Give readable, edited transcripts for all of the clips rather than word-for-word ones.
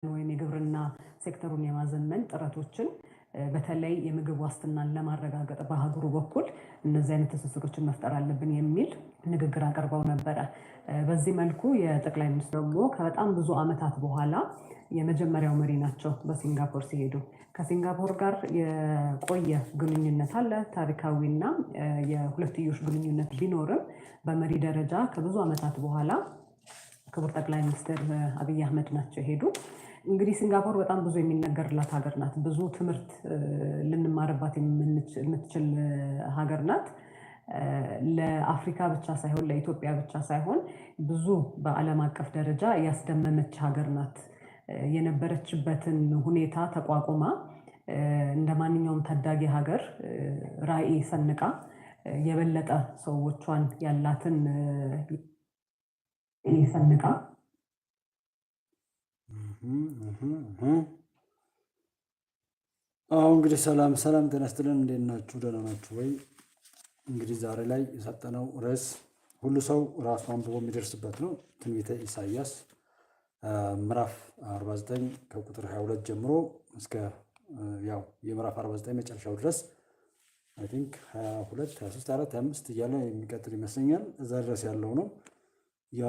ወይም የግብርና ሴክተሩን የማዘመን ጥረቶችን በተለይ የምግብ ዋስትናን ለማረጋገጥ በሀገሩ በኩል እነዚህ አይነት ትስስሮችን መፍጠር አለብን የሚል ንግግር አቅርበው ነበረ። በዚህ መልኩ የጠቅላይ ሚኒስትሩ ደግሞ ከበጣም ብዙ ዓመታት በኋላ የመጀመሪያው መሪ ናቸው በሲንጋፖር ሲሄዱ። ከሲንጋፖር ጋር የቆየ ግንኙነት አለ፣ ታሪካዊና የሁለትዮሽ ግንኙነት ቢኖርም በመሪ ደረጃ ከብዙ ዓመታት በኋላ ክቡር ጠቅላይ ሚኒስትር አብይ አህመድ ናቸው የሄዱ። እንግዲህ ሲንጋፖር በጣም ብዙ የሚነገርላት ሀገር ናት። ብዙ ትምህርት ልንማርባት የምትችል ሀገር ናት። ለአፍሪካ ብቻ ሳይሆን ለኢትዮጵያ ብቻ ሳይሆን ብዙ በዓለም አቀፍ ደረጃ ያስደመመች ሀገር ናት። የነበረችበትን ሁኔታ ተቋቁማ እንደ ማንኛውም ታዳጊ ሀገር ራዕይ ሰንቃ የበለጠ ሰዎቿን ያላትን ሰንቃ እንግዲህ ሰላም ጤና ይስጥልን። እንዴት ናችሁ? ደህና ናችሁ ወይ? እንግዲህ ዛሬ ላይ የሰጠነው ርዕስ ሁሉ ሰው ራሱ አንብቦ የሚደርስበት ነው። ትንቢተ ኢሳይያስ ምዕራፍ 49 ከቁጥር 22 ጀምሮ እስከ የምዕራፍ 49 መጨረሻው ድረስ አይ ቲንክ 22 23 24 25 እያለ የሚቀጥል ይመስለኛል። እዛ ድረስ ያለው ነው። ያ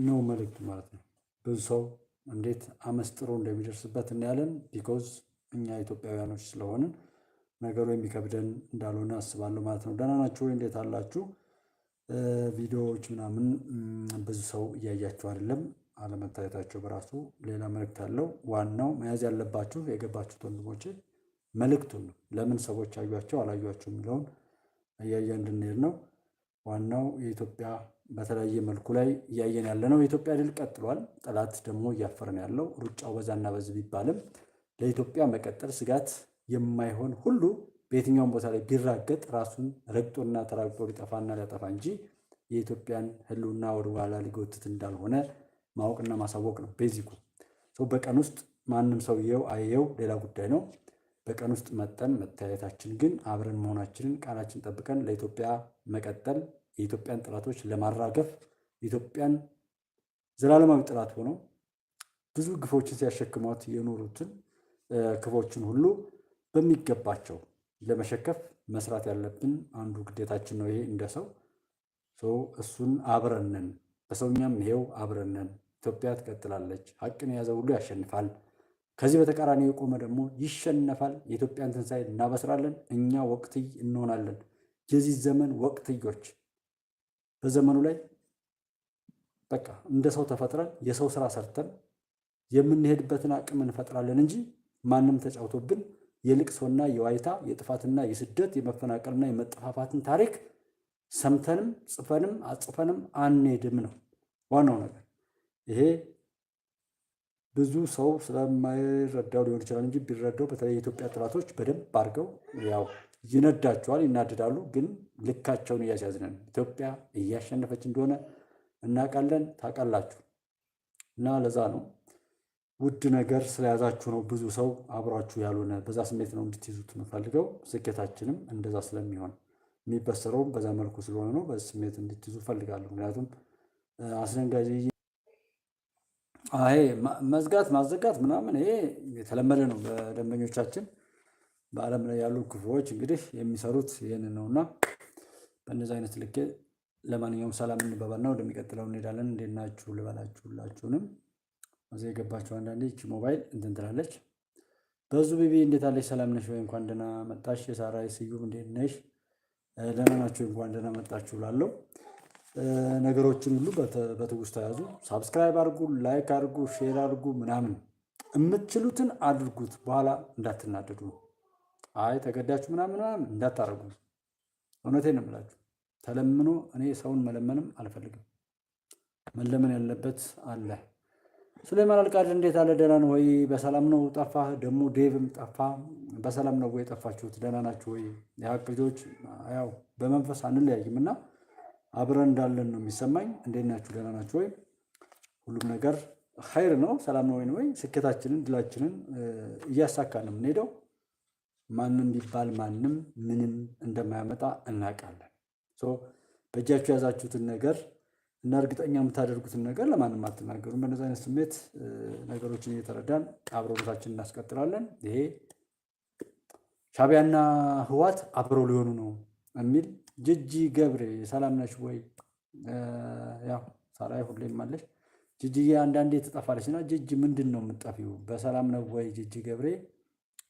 ነው መልእክቱ ማለት ነው። ብዙ ሰው እንዴት አመስጥሮ እንደሚደርስበት እናያለን። ቢኮዝ እኛ ኢትዮጵያውያኖች ስለሆንን ነገሩ የሚከብደን እንዳልሆነ አስባለሁ ማለት ነው። ደህና ናችሁ ወይ? እንዴት አላችሁ? ቪዲዮዎች ምናምን ብዙ ሰው እያያቸው አይደለም። አለመታየታቸው በራሱ ሌላ መልእክት አለው። ዋናው መያዝ ያለባችሁ የገባችሁት ወንድሞቼ መልእክቱን ነው። ለምን ሰዎች አዩቸው አላዩቸው የሚለውን እያየ እንድንሄድ ነው። ዋናው የኢትዮጵያ በተለያየ መልኩ ላይ እያየን ያለ ነው። የኢትዮጵያ ድል ቀጥሏል። ጠላት ደግሞ እያፈረን ያለው ሩጫው በዛና በዚህ ቢባልም ለኢትዮጵያ መቀጠል ስጋት የማይሆን ሁሉ በየትኛውም ቦታ ላይ ቢራገጥ ራሱን ረግጦና ተራግጦ ሊጠፋና ሊያጠፋ እንጂ የኢትዮጵያን ሕልውና ወደ ኋላ ሊጎትት እንዳልሆነ ማወቅና ማሳወቅ ነው ቤዚኩ። በቀን ውስጥ ማንም ሰው ይየው አየው ሌላ ጉዳይ ነው። በቀን ውስጥ መጠን መታየታችን ግን አብረን መሆናችንን ቃላችን ጠብቀን ለኢትዮጵያ መቀጠል የኢትዮጵያን ጥላቶች ለማራገፍ ኢትዮጵያን ዘላለማዊ ጥላት ሆነው ብዙ ግፎችን ሲያሸክሟት የኖሩትን ክፎችን ሁሉ በሚገባቸው ለመሸከፍ መስራት ያለብን አንዱ ግዴታችን ነው። ይሄ እንደ ሰው እሱን አብረነን በሰውኛም ይሄው አብረነን ኢትዮጵያ ትቀጥላለች። ሀቅን የያዘ ሁሉ ያሸንፋል። ከዚህ በተቃራኒ የቆመ ደግሞ ይሸነፋል። የኢትዮጵያን ትንሣኤ እናበስራለን። እኛ ወቅትይ እንሆናለን። የዚህ ዘመን ወቅትዮች በዘመኑ ላይ በቃ እንደ ሰው ተፈጥረን የሰው ስራ ሰርተን የምንሄድበትን አቅም እንፈጥራለን እንጂ ማንም ተጫውቶብን የልቅሶና የዋይታ የጥፋትና የስደት የመፈናቀልና የመጠፋፋትን ታሪክ ሰምተንም ጽፈንም አጽፈንም አንሄድም ነው ዋናው ነገር። ይሄ ብዙ ሰው ስለማይረዳው ሊሆን ይችላል እንጂ ቢረዳው በተለይ የኢትዮጵያ ጥላቶች በደንብ አድርገው ይነዳቸዋል፣ ይናድዳሉ። ግን ልካቸውን እያስያዝነን ኢትዮጵያ እያሸነፈች እንደሆነ እናውቃለን፣ ታውቃላችሁ። እና ለዛ ነው ውድ ነገር ስለያዛችሁ ነው ብዙ ሰው አብሯችሁ ያልሆነ። በዛ ስሜት ነው እንድትይዙት የምፈልገው። ስኬታችንም እንደዛ ስለሚሆን የሚበሰረውም በዛ መልኩ ስለሆነ ነው። በዚህ ስሜት እንድትይዙ እፈልጋለሁ። ምክንያቱም አስደንጋጭ መዝጋት ማዘጋት ምናምን ይሄ የተለመደ ነው በደንበኞቻችን። በዓለም ላይ ያሉ ክፉዎች እንግዲህ የሚሰሩት ይህንን ነውና በእነዚህ አይነት ልክ ለማንኛውም ሰላም እንበባልና ወደሚቀጥለው እንሄዳለን። እንዴት ናችሁ ልበላችሁ ሁላችሁንም። እዚህ የገባችሁ አንዳንዴ ይህች ሞባይል እንትን ትላለች። በዙ ቢቢ እንዴት አለች? ሰላም ነሽ ወይ? እንኳን ደህና መጣሽ። የሳራ ስዩም እንዴት ነሽ? ደህና ናችሁ? እንኳን ደህና መጣችሁ እላለሁ። ነገሮችን ሁሉ በትውስታ ያዙ። ሳብስክራይብ አድርጉ፣ ላይክ አድርጉ፣ ሼር አድርጉ፣ ምናምን የምትችሉትን አድርጉት። በኋላ እንዳትናደዱ። አይ ተገዳችሁ ምናምን እንዳታረጉ። እውነቴን ነው የምላችሁ። ተለምኖ እኔ ሰውን መለመንም አልፈልግም። መለመን ያለበት አለ። ሱሌማን አልቃድር እንዴት አለ? ደህና ነው ወይ? በሰላም ነው? ጠፋህ ደግሞ። ዴቭም ጠፋ። በሰላም ነው ወይ የጠፋችሁት? ደህና ናችሁ ወይ? የሀቅ ልጆች ያው በመንፈስ አንለያይም እና አብረን እንዳለን ነው የሚሰማኝ። እንዴት ናችሁ? ደህና ናችሁ ወይ? ሁሉም ነገር ኸይር ነው። ሰላም ነው ወይ? ስኬታችንን ድላችንን እያሳካን ነው የምንሄደው። ማንም ቢባል ማንም ምንም እንደማያመጣ እናውቃለን። በእጃችሁ የያዛችሁትን ነገር እና እርግጠኛ የምታደርጉትን ነገር ለማንም አትናገሩም። በነዛ አይነት ስሜት ነገሮችን እየተረዳን አብሮነታችንን እናስቀጥላለን። ይሄ ሻዕቢያና ህወሓት አብረው ሊሆኑ ነው የሚል ጅጂ ገብሬ ሰላም ነሽ ወይ? ያው ሳላይ ሁሌም አለሽ። ጅጂዬ አንዳንዴ ትጠፋለች እና ጅጂ ምንድን ነው የምትጠፊው? በሰላም ነው ወይ ጅጂ ገብሬ?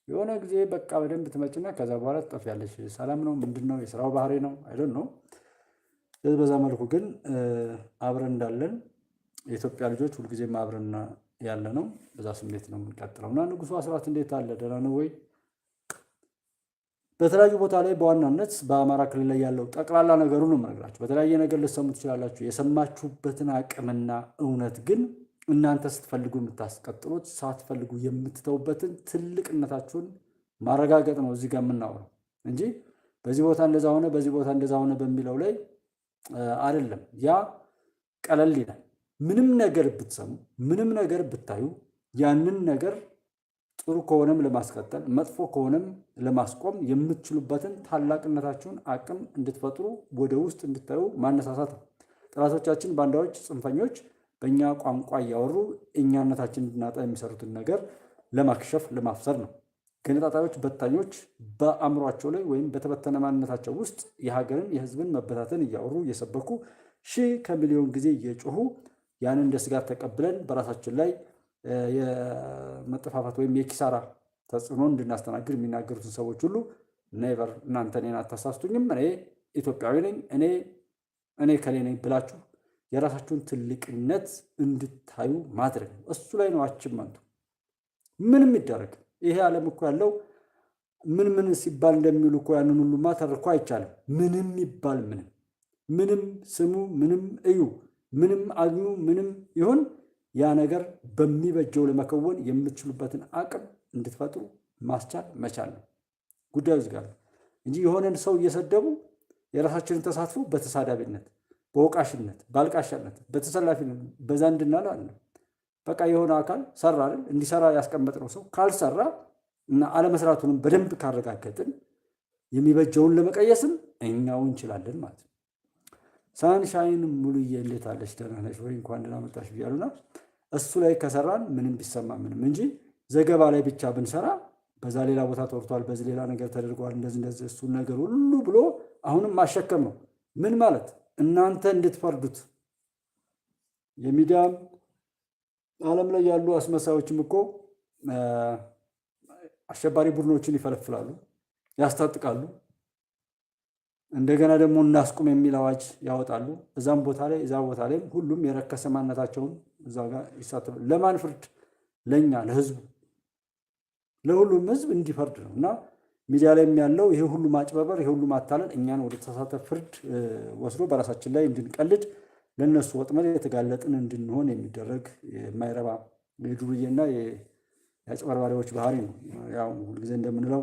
የሆነ ጊዜ በቃ በደንብ ትመጭና ከዛ በኋላ ትጠፊያለሽ። ሰላም ነው ምንድን ነው? የስራው ባህሪ ነው አይደል ነው። በዛ መልኩ ግን አብረን እንዳለን የኢትዮጵያ ልጆች ሁልጊዜም አብረን ያለ ነው። በዛ ስሜት ነው የምንቀጥለው እና ንጉሱ አስራት እንዴት አለ? ደህና ነው ወይ? በተለያዩ ቦታ ላይ በዋናነት በአማራ ክልል ላይ ያለው ጠቅላላ ነገሩ ነው የምነግራችሁ። በተለያየ ነገር ልትሰሙ ትችላላችሁ። የሰማችሁበትን አቅምና እውነት ግን እናንተ ስትፈልጉ የምታስቀጥሉት ሳትፈልጉ የምትተውበትን ትልቅነታችሁን ማረጋገጥ ነው እዚህ ጋር የምናወራው እንጂ በዚህ ቦታ እንደዛ ሆነ በዚህ ቦታ እንደዛ ሆነ በሚለው ላይ አይደለም። ያ ቀለል ይላል። ምንም ነገር ብትሰሙ ምንም ነገር ብታዩ ያንን ነገር ጥሩ ከሆነም ለማስቀጠል መጥፎ ከሆነም ለማስቆም የምትችሉበትን ታላቅነታችሁን አቅም እንድትፈጥሩ ወደ ውስጥ እንድታዩ ማነሳሳት ነው። ጠላቶቻችን፣ ባንዳዎች፣ ጽንፈኞች በእኛ ቋንቋ እያወሩ እኛነታችን እንድናጣ የሚሰሩትን ነገር ለማክሸፍ ለማፍሰር ነው። ገነጣጣዮች፣ በታኞች በአእምሯቸው ላይ ወይም በተበተነ ማንነታቸው ውስጥ የሀገርን የሕዝብን መበታተን እያወሩ እየሰበኩ ሺህ ከሚሊዮን ጊዜ እየጮሁ ያንን እንደ ስጋት ተቀብለን በራሳችን ላይ የመጠፋፋት ወይም የኪሳራ ተጽዕኖ እንድናስተናግድ የሚናገሩትን ሰዎች ሁሉ ኔቨር እናንተ እኔን አታሳስቱኝም፣ እኔ ኢትዮጵያዊ ነኝ፣ እኔ ከሌ ነኝ ብላችሁ የራሳችሁን ትልቅነት እንድታዩ ማድረግ ነው። እሱ ላይ ነው አችመንቱ። ምንም ይደረግ ይሄ ዓለም እኮ ያለው ምን ሲባል እንደሚሉ እኮ ያንን ሁሉ ማተር አይቻልም። ምንም ይባል ምንም ስሙ፣ ምንም እዩ፣ ምንም አግኙ፣ ምንም ይሁን ያ ነገር በሚበጀው ለመከወን የምትችሉበትን አቅም እንድትፈጥሩ ማስቻል መቻል ነው ጉዳዩ እዚህ ጋር እንጂ የሆነን ሰው እየሰደቡ የራሳችንን ተሳትፎ በተሳዳቢነት፣ በወቃሽነት፣ በአልቃሻነት፣ በተሰላፊነት በዛ እንድናለ አለ። በቃ የሆነ አካል ሰራ አይደል እንዲሰራ ያስቀመጥነው ሰው ካልሰራ እና አለመስራቱንም በደንብ ካረጋገጥን የሚበጀውን ለመቀየስም እኛው እንችላለን ማለት ነው። ሳንሻይን ሙሉዬ እንዴት አለሽ? ደህና ነሽ ወይ? እንኳን ደህና መጣሽ ብያሉና እሱ ላይ ከሰራን ምንም ቢሰማ ምንም እንጂ ዘገባ ላይ ብቻ ብንሰራ በዛ ሌላ ቦታ ተወርቷል፣ በዚህ ሌላ ነገር ተደርጓል፣ እንደዚህ እሱን ነገር ሁሉ ብሎ አሁንም ማሸከም ነው። ምን ማለት እናንተ እንድትፈርዱት የሚዲያም ዓለም ላይ ያሉ አስመሳዮችም እኮ አሸባሪ ቡድኖችን ይፈለፍላሉ፣ ያስታጥቃሉ። እንደገና ደግሞ እናስቁም የሚል አዋጅ ያወጣሉ። እዛም ቦታ ላይ እዛ ቦታ ላይ ሁሉም የረከሰ ማንነታቸውን እዛ ጋር ይሳተፋል። ለማን ፍርድ? ለኛ ለህዝቡ፣ ለሁሉም ህዝብ እንዲፈርድ ነው። እና ሚዲያ ላይ ያለው ይሄ ሁሉ ማጭበርበር፣ ይሄ ሁሉ ማታለል እኛን ወደ ተሳሳተ ፍርድ ወስዶ በራሳችን ላይ እንድንቀልድ ለነሱ ወጥመድ የተጋለጥን እንድንሆን የሚደረግ የማይረባ የዱርዬና የአጭበርባሪዎች ባህሪ ነው። ያው ሁልጊዜ እንደምንለው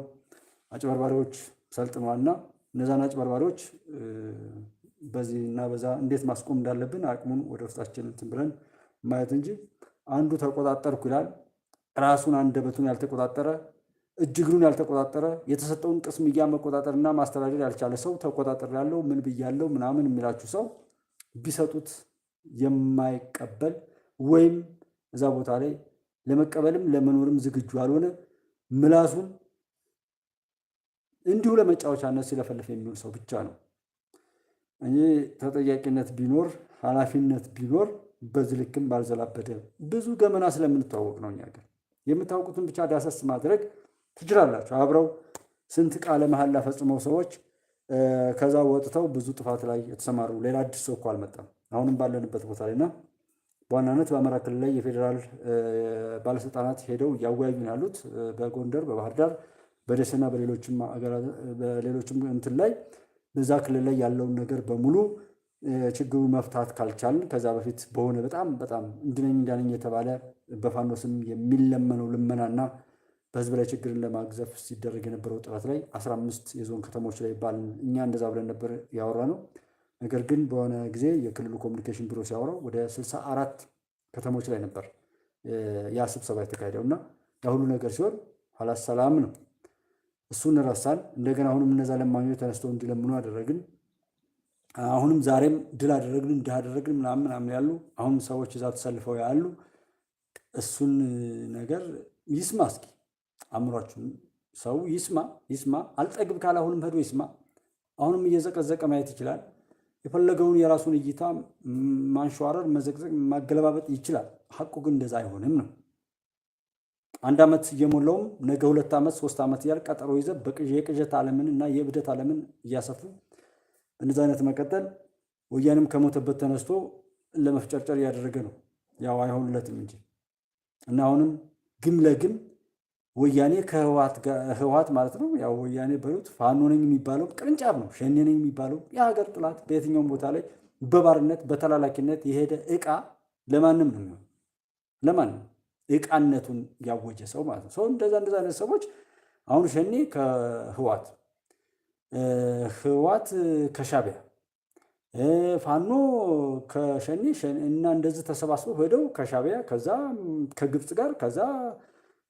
አጭበርባሪዎች ሰልጥነዋልና እነዛን አጭበርባሪዎች በዚህና በዛ እንዴት ማስቆም እንዳለብን አቅሙን ወደ ውስጣችን እንትን ብለን ማየት እንጂ አንዱ ተቆጣጠርኩ ይላል። ራሱን አንደበቱን ያልተቆጣጠረ እጅ እግሩን ያልተቆጣጠረ የተሰጠውን ቅስምያ መቆጣጠርና ማስተዳደር ያልቻለ ሰው ተቆጣጠር ያለው ምን ብያለው ምናምን የሚላችሁ ሰው ቢሰጡት የማይቀበል ወይም እዛ ቦታ ላይ ለመቀበልም ለመኖርም ዝግጁ ያልሆነ ምላሱን እንዲሁ ለመጫወቻነት ሲለፈልፍ የሚውል ሰው ብቻ ነው። እኔ ተጠያቂነት ቢኖር ኃላፊነት ቢኖር በዚህ ልክም ባልዘላበደ ብዙ ገመና ስለምንተዋወቅ ነው። እኛ ጋር የምታውቁትን ብቻ ዳሰስ ማድረግ ትችላላችሁ። አብረው ስንት ቃለ መሐላ ፈጽመው ሰዎች ከዛ ወጥተው ብዙ ጥፋት ላይ የተሰማሩ ሌላ አዲስ ሰው እኮ አልመጣም። አሁንም ባለንበት ቦታ ላይና በዋናነት በአማራ ክልል ላይ የፌዴራል ባለስልጣናት ሄደው እያወያዩ ያሉት በጎንደር፣ በባህር ዳር፣ በደሴና በሌሎችም እንትን ላይ በዛ ክልል ላይ ያለውን ነገር በሙሉ ችግሩን መፍታት ካልቻልን ከዛ በፊት በሆነ በጣም እንድነኝ እንዳነኝ የተባለ በፋኖ ስም የሚለመነው ልመናና በህዝብ ላይ ችግርን ለማግዘፍ ሲደረግ የነበረው ጥረት ላይ 15 የዞን ከተሞች ላይ ባልን እኛ እንደዛ ብለን ነበር ያወራ ነው። ነገር ግን በሆነ ጊዜ የክልሉ ኮሚኒኬሽን ቢሮ ሲያወራው ወደ 64 ከተሞች ላይ ነበር ያ ስብሰባ የተካሄደው እና ያ ሁሉ ነገር ሲሆን ኋላ ሰላም ነው። እሱን ረሳን። እንደገና አሁንም እነዛ ለማኞች ተነስተው እንዲለምኑ አደረግን። አሁንም ዛሬም ድል አደረግን እንዳደረግን ምናምን ያሉ አሁንም ሰዎች እዛ ተሰልፈው ያሉ እሱን ነገር ይስማ እስኪ አእምሯችሁ ሰው ይስማ አልጠግብ ካለ አሁንም ሄዶ ይስማ። አሁንም እየዘቀዘቀ ማየት ይችላል። የፈለገውን የራሱን እይታ ማንሸዋረር፣ መዘቅዘቅ፣ ማገለባበጥ ይችላል። ሐቁ ግን እንደዛ አይሆንም ነው። 1 ዓመት እየሞላውም ነገ 2 ዓመት 3 ዓመት እያል ቀጠሮ ይዘ የቅዠት ዓለምን እና የእብደት ዓለምን እያሰፉ እንደዛ አይነት መቀጠል ወያኔም ከሞተበት ተነስቶ ለመፍጨርጨር እያደረገ ነው። ያው አይሆንለትም እንጂ እና አሁንም ግም ለግም ወያኔ ከህወሓት ማለት ነው። ያው ወያኔ በሉት ፋኖ ነኝ የሚባለው ቅርንጫፍ ነው። ሸኔ ነኝ የሚባለው የሀገር ጥላት በየትኛውም ቦታ ላይ በባርነት በተላላኪነት የሄደ እቃ ለማንም ነው የሚሆን ለማንም እቃነቱን ያወጀ ሰው ማለት ነው። ሰው እንደዛ አይነት ሰዎች አሁን ሸኔ ከህወሓት ከሻቢያ ፋኖ ከሸኔ እና እንደዚህ ተሰባስበው ሄደው ከሻቢያ ከዛ ከግብፅ ጋር ከዛ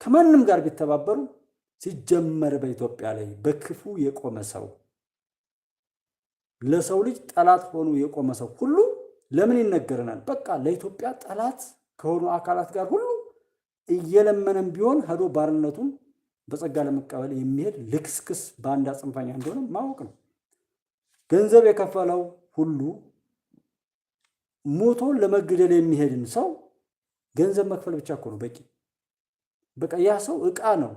ከማንም ጋር ቢተባበሩ ሲጀመር በኢትዮጵያ ላይ በክፉ የቆመ ሰው ለሰው ልጅ ጠላት ሆኖ የቆመ ሰው ሁሉ ለምን ይነገረናል? በቃ ለኢትዮጵያ ጠላት ከሆኑ አካላት ጋር ሁሉ እየለመነም ቢሆን ሄዶ ባርነቱን በጸጋ ለመቀበል የሚሄድ ልክስክስ ባንዳ ጽንፈኛ እንደሆነ ማወቅ ነው። ገንዘብ የከፈለው ሁሉ ሞቶ ለመግደል የሚሄድን ሰው ገንዘብ መክፈል ብቻ እኮ ነው በቂ። በቃ ያ ሰው እቃ ነው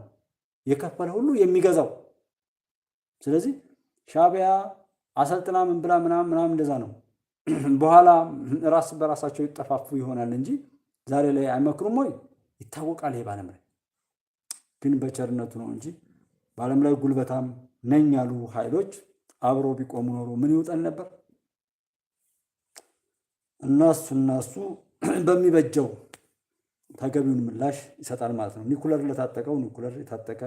የከፈለ ሁሉ የሚገዛው። ስለዚህ ሻቢያ አሰልጥና ምን ብላ ምናምን እንደዛ ነው። በኋላ ራስ በራሳቸው ይጠፋፉ ይሆናል እንጂ ዛሬ ላይ አይመክሩም ወይ? ይታወቃል። ይሄ ባለም ላይ ግን በቸርነቱ ነው እንጂ ባለም ላይ ጉልበታም ነኝ ያሉ ኃይሎች አብረው ቢቆሙ ኖሮ ምን ይውጠን ነበር? እነሱ በሚበጀው ተገቢውን ምላሽ ይሰጣል ማለት ነው። ኒኩለር ለታጠቀው ኒኩለር የታጠቀ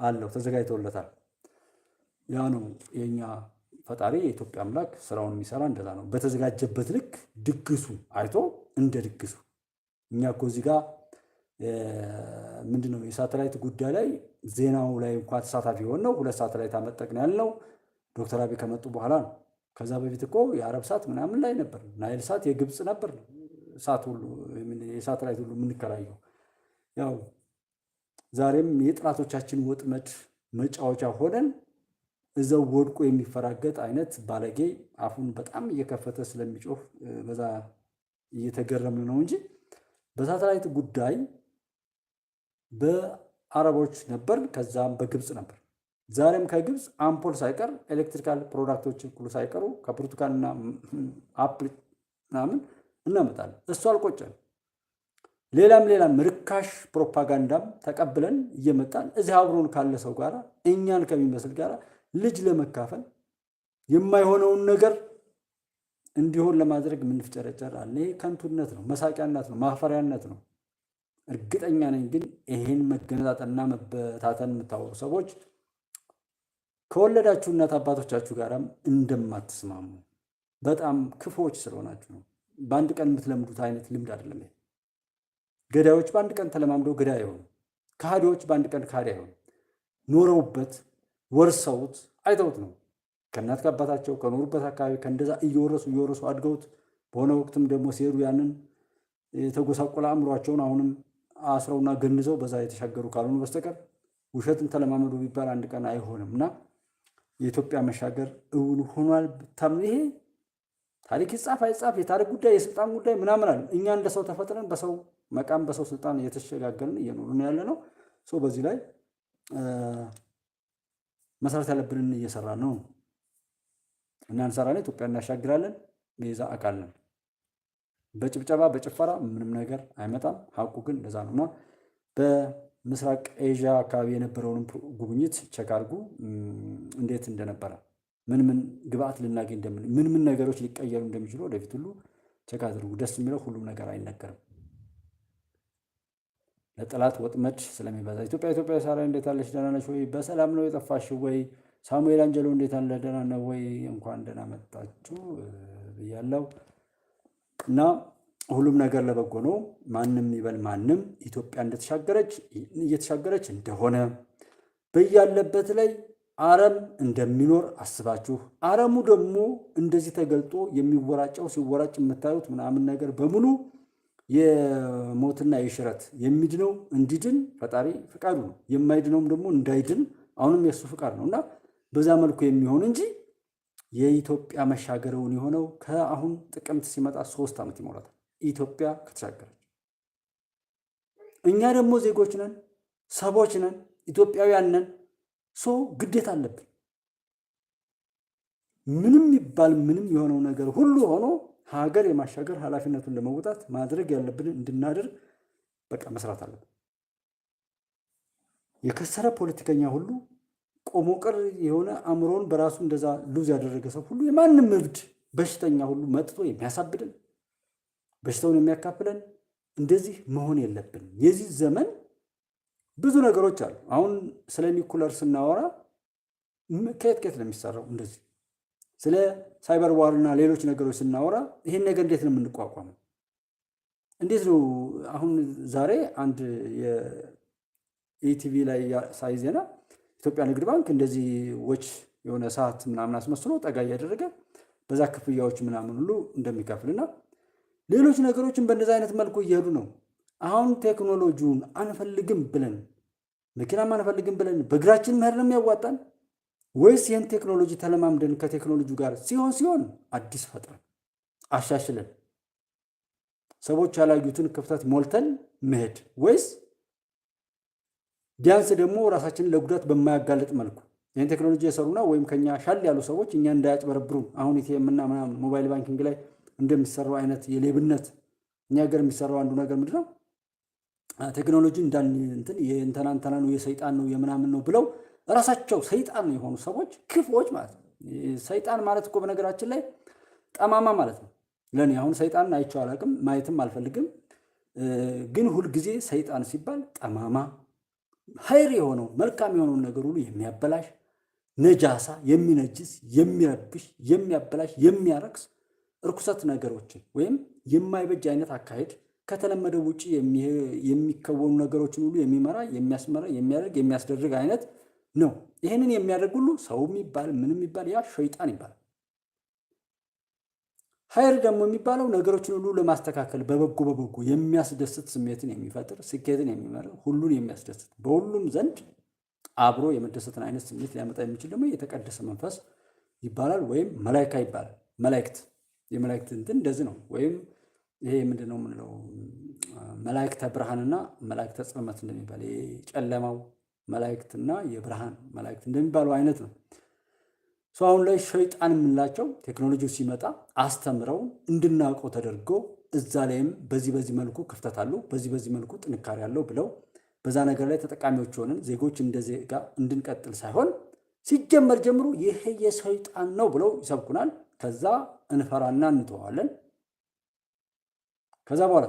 አለው ተዘጋጅተውለታል። ያ ነው የኛ ፈጣሪ የኢትዮጵያ አምላክ ስራውን የሚሰራ እንደዛ ነው። በተዘጋጀበት ልክ ድግሱ አይቶ እንደ ድግሱ እኛ እኮ እዚህ ጋር ምንድነው የሳተላይት ጉዳይ ላይ ዜናው ላይ እንኳን ተሳታፊ ሆን ነው 2 ሳተላይት አመጠቅን ያልነው ዶክተር አብይ ከመጡ በኋላ ነው። ከዛ በፊት እኮ የአረብ ሳት ምናምን ላይ ነበር፣ ናይል ሳት የግብፅ ነበር ሳት ሁሉ የሳተላይት ሁሉ የምንከራየው። ያው ዛሬም የጥላቶቻችን ወጥመድ መጫወቻ ሆነን እዛው ወድቆ የሚፈራገጥ አይነት ባለጌ አፉን በጣም እየከፈተ ስለሚጮህ በዛ እየተገረምን ነው እንጂ በሳተላይት ጉዳይ በአረቦች ነበር፣ ከዛም በግብፅ ነበር። ዛሬም ከግብፅ አምፖል ሳይቀር ኤሌክትሪካል ፕሮዳክቶች ሁሉ ሳይቀሩ ከብርቱካንና አፕል ምናምን እናመጣለን። እሱ አልቆጨም። ሌላም ርካሽ ፕሮፓጋንዳም ተቀብለን እየመጣን እዚህ አብሮን ካለ ሰው ጋር እኛን ከሚመስል ጋር ልጅ ለመካፈል የማይሆነውን ነገር እንዲሆን ለማድረግ የምንፍጨረጨር አለ። ይሄ ከንቱነት ነው፣ መሳቂያነት ነው፣ ማፈሪያነት ነው። እርግጠኛ ነኝ ግን ይሄን መገነጣጠልና መበታተን የምታወቁ ሰዎች ከወለዳችሁ እናት አባቶቻችሁ ጋርም እንደማትስማሙ በጣም ክፉዎች ስለሆናችሁ ነው። በአንድ ቀን የምትለምዱት አይነት ልምድ አይደለም። ገዳዮች በአንድ ቀን ተለማምደው ገዳይ አይሆኑ። ከሃዲዎች በአንድ ቀን ከሃዲ አይሆኑ። ኖረውበት ወርሰውት አይተውት ነው። ከእናት ከአባታቸው ከኖሩበት አካባቢ ከእንደዛ እየወረሱ አድገውት በሆነ ወቅትም ደግሞ ሲሄዱ ያንን የተጎሳቆለ አእምሯቸውን አሁንም አስረውና ገንዘው በዛ የተሻገሩ ካልሆኑ በስተቀር ውሸትን ተለማመዱ ቢባል አንድ ቀን አይሆንም እና የኢትዮጵያ መሻገር እውን ሆኗል። ይሄ ታሪክ ይጻፍ አይጻፍ የታሪክ ጉዳይ የስልጣን ጉዳይ ምናምን አለ። እኛ እንደ ሰው ተፈጥረን በሰው መቃም በሰው ስልጣን እየተሸጋገርን እየኖርን ያለ ነው። ሰው በዚህ ላይ መስራት ያለብንን እየሰራ ነው እና እንሰራለን። ኢትዮጵያ እናሻግራለን። የዛ አካል ነን። በጭብጨባ በጭፈራ ምንም ነገር አይመጣም። ሀቁ ግን እንደዛ ነው እና በምስራቅ ኤዥያ አካባቢ የነበረውን ጉብኝት ቸክ አድርጉ እንዴት እንደነበረ ምን ግብአት ልናገኝ እንደምን ምን ነገሮች ሊቀየሩ እንደሚችሉ ወደፊት ሁሉ ቸክ አድርጉ። ደስ የሚለው ሁሉም ነገር አይነገርም። ለጠላት ወጥመድ ስለሚበዛ ኢትዮጵያ ሳራ እንዴት አለሽ? ደህና ነሽ ወይ? በሰላም ነው የጠፋሽው ወይ? ሳሙኤል አንጀሎ እንዴት አለ? ደህና ነው ወይ? እንኳን ደህና መጣችሁ ብያለሁ እና ሁሉም ነገር ለበጎ ነው። ማንም ይበል ማንም ኢትዮጵያ እየተሻገረች እንደሆነ በያለበት ላይ አረም እንደሚኖር አስባችሁ አረሙ ደግሞ እንደዚህ ተገልጦ የሚወራጨው ሲወራጭ የምታዩት ምናምን ነገር በሙሉ የሞትና የሽረት የሚድነው እንዲድን ፈጣሪ ፍቃዱ ነው። የማይድነውም ደግሞ እንዳይድን አሁንም የእሱ ፍቃድ ነው እና በዛ መልኩ የሚሆን እንጂ የኢትዮጵያ መሻገረውን የሆነው ከአሁን ጥቅምት ሲመጣ 3 ዓመት ይሞላታል ኢትዮጵያ ከተሻገረች። እኛ ደግሞ ዜጎች ነን፣ ሰቦች ነን፣ ኢትዮጵያውያን ነን። ግዴታ አለብን። ምንም ይባል ምንም የሆነው ነገር ሁሉ ሆኖ ሀገር የማሻገር ኃላፊነቱን ለመውጣት ማድረግ ያለብንን እንድናደርግ በቃ መስራት አለብን። የከሰረ ፖለቲከኛ ሁሉ ቆሞ ቀር የሆነ አእምሮን በራሱ እንደዛ ሉዝ ያደረገ ሰው ሁሉ የማንም እብድ በሽተኛ ሁሉ መጥቶ የሚያሳብደን በሽታውን የሚያካፍለን እንደዚህ መሆን የለብንም። የዚህ ዘመን ብዙ ነገሮች አሉ። አሁን ስለ ኒኩለር ስናወራ ከየት ነው የሚሰራው? እንደዚህ ስለ ሳይበር ዋርና ሌሎች ነገሮች ስናወራ ይሄን ነገር እንዴት ነው የምንቋቋመው? እንዴት ነው? አሁን ዛሬ አንድ የኢቲቪ ላይ ሳይ ዜና ኢትዮጵያ ንግድ ባንክ እንደዚህ ዎች የሆነ ሰዓት ምናምን አስመስሎ ጠጋ እያደረገ በዛ ክፍያዎች ምናምን ሁሉ እንደሚከፍልና ሌሎች ነገሮችን በእንደዚህ አይነት መልኩ እየሄዱ ነው። አሁን ቴክኖሎጂውን አንፈልግም ብለን መኪናም አንፈልግም ብለን በእግራችን መሄድ ነው የሚያዋጣን ወይስ ይህን ቴክኖሎጂ ተለማምደን ከቴክኖሎጂ ጋር ሲሆን አዲስ ፈጥረን አሻሽለን ሰዎች ያላዩትን ክፍተት ሞልተን መሄድ ወይስ ቢያንስ ደግሞ ራሳችንን ለጉዳት በማያጋልጥ መልኩ ይህን ቴክኖሎጂ የሰሩና ወይም ከኛ ሻል ያሉ ሰዎች እኛ እንዳያጭበረብሩ አሁን ኢቲኤምና ምናምን ሞባይል ባንኪንግ ላይ እንደሚሰራው አይነት የሌብነት እኛ ሀገር የሚሰራው አንዱ ነገር ምንድነው? ቴክኖሎጂ እንትን የእንተና ነው የሰይጣን ነው የምናምን ነው ብለው ራሳቸው ሰይጣን ነው የሆኑ ሰዎች ክፉዎች ማለት ነው። ሰይጣን ማለት እኮ በነገራችን ላይ ጠማማ ማለት ነው። ለኔ አሁን ሰይጣንን አይቼው አላውቅም፣ ማየትም አልፈልግም። ግን ሁልጊዜ ሰይጣን ሲባል ጠማማ ኃይር የሆነው መልካም የሆነውን ነገር ሁሉ የሚያበላሽ ነጃሳ፣ የሚነጅስ፣ የሚረብሽ፣ የሚያበላሽ፣ የሚያረክስ እርኩሰት ነገሮችን ወይም የማይበጅ አይነት አካሄድ ከተለመደው ውጪ የሚከወኑ ነገሮችን ሁሉ የሚመራ የሚያስመራ የሚያደርግ የሚያስደርግ አይነት ነው። ይህንን የሚያደርግ ሁሉ ሰው የሚባል ምንም የሚባል ያ ሸይጣን ይባላል። ኃይር ደግሞ የሚባለው ነገሮችን ሁሉ ለማስተካከል በበጎ የሚያስደስት ስሜትን የሚፈጥር ስኬትን የሚመራ ሁሉን የሚያስደስት በሁሉም ዘንድ አብሮ የመደሰትን አይነት ስሜት ሊያመጣ የሚችል ደግሞ የተቀደሰ መንፈስ ይባላል ወይም መላእክት ይባላል። መላእክት የመላእክት እንትን እንደዚህ ነው። ወይም ይሄ ምንድነው የምንለው መላእክተ ብርሃንና መላእክተ ጽልመት እንደሚባል የጨለማው መላእክትና የብርሃን መላእክት እንደሚባለው አይነት ነው። አሁን ላይ ሸይጣን የምንላቸው ቴክኖሎጂው ሲመጣ አስተምረው እንድናውቀው ተደርጎ እዛ ላይም በዚህ መልኩ ክፍተት አለው በዚህ መልኩ ጥንካሬ አለው ብለው በዛ ነገር ላይ ተጠቃሚዎች ሆነን ዜጎች እንደዚህ ጋር እንድንቀጥል ሳይሆን ሲጀመር ጀምሮ ይሄ የሰይጣን ነው ብለው ይሰብኩናል። ከዛ እንፈራና እንተዋለን። ከዛ በኋላ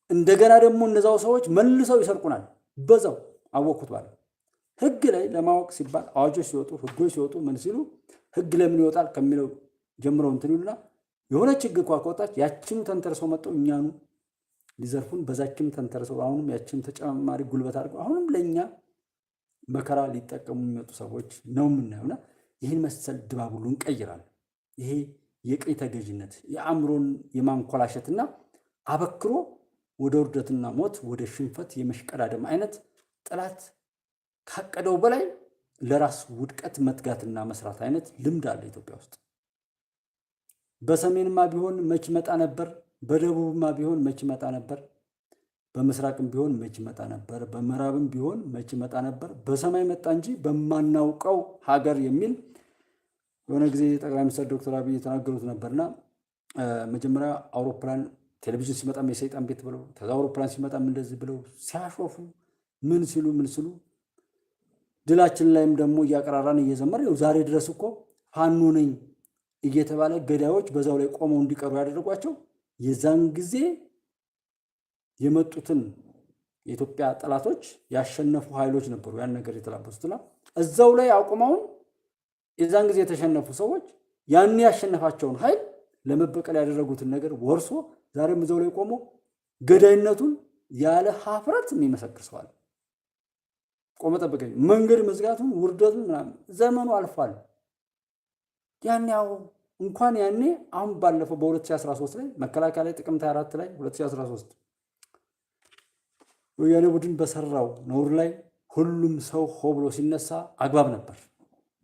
እንደገና ደግሞ እነዛው ሰዎች መልሰው ይሰርቁናል። በዛው አወኩት ባለ ህግ ላይ ለማወቅ ሲባል አዋጆች ሲወጡ ህጎች ሲወጡ ምን ሲሉ ህግ ለምን ይወጣል ከሚለው ጀምረው እንትን ይሉና የሆነ ችግር ከወጣች ያቺኑ ተንተርሰው መጥተው እኛኑ ሊዘርፉን በዛችም ተንተርሰው አሁንም ያቺን ተጨማሪ ጉልበት አድርገው አሁንም ለኛ መከራ ሊጠቀሙ የሚመጡ ሰዎች ነው የምናየውና ይህን መሰል ድባብ ሁሉ እንቀይራለን። ይሄ የቀይ ተገዥነት የአእምሮን የማንኮላሸትና አበክሮ ወደ ውርደትና ሞት ወደ ሽንፈት የመሽቀዳደም አይነት ጠላት ካቀደው በላይ ለራስ ውድቀት መትጋትና መስራት አይነት ልምድ አለ ኢትዮጵያ ውስጥ። በሰሜንማ ቢሆን መች መጣ ነበር፣ በደቡብማ ቢሆን መች መጣ ነበር፣ በምስራቅም ቢሆን መች መጣ ነበር፣ በምዕራብም ቢሆን መች መጣ ነበር፣ በሰማይ መጣ እንጂ በማናውቀው ሀገር የሚል የሆነ ጊዜ ጠቅላይ ሚኒስትር ዶክተር አብይ የተናገሩት ነበርና መጀመሪያ አውሮፕላን ቴሌቪዥን ሲመጣም የሰይጣን ቤት ብለው ከዛ አውሮፕላን ሲመጣም እንደዚህ ብለው ሲያሾፉ ምን ሲሉ ድላችን ላይም ደግሞ እያቀራራን እየዘመር ነው። ዛሬ ድረስ እኮ ፋኖ ነኝ እየተባለ ገዳዮች በዛው ላይ ቆመው እንዲቀሩ ያደረጓቸው የዛን ጊዜ የመጡትን የኢትዮጵያ ጠላቶች ያሸነፉ ኃይሎች ነበሩ። ያን ነገር የተላበሱትና እዛው ላይ አቁመውን የዛን ጊዜ የተሸነፉ ሰዎች ያን ያሸነፋቸውን ኃይል ለመበቀል ያደረጉትን ነገር ወርሶ ዛሬም እዛው ላይ ቆሞ ገዳይነቱን ያለ ሀፍረት የሚመሰክር ሰው አለ። ቆመ ጠብቀኝ መንገድ መዝጋቱን ውርደቱን ምናምን ዘመኑ አልፏል። ያን ያው እንኳን ያኔ አሁን ባለፈው በ2013 ላይ መከላከያ ላይ ጥቅምት 24 ላይ 2013 ወያኔ ቡድን በሰራው ነውር ላይ ሁሉም ሰው ሆ ብሎ ሲነሳ አግባብ ነበር።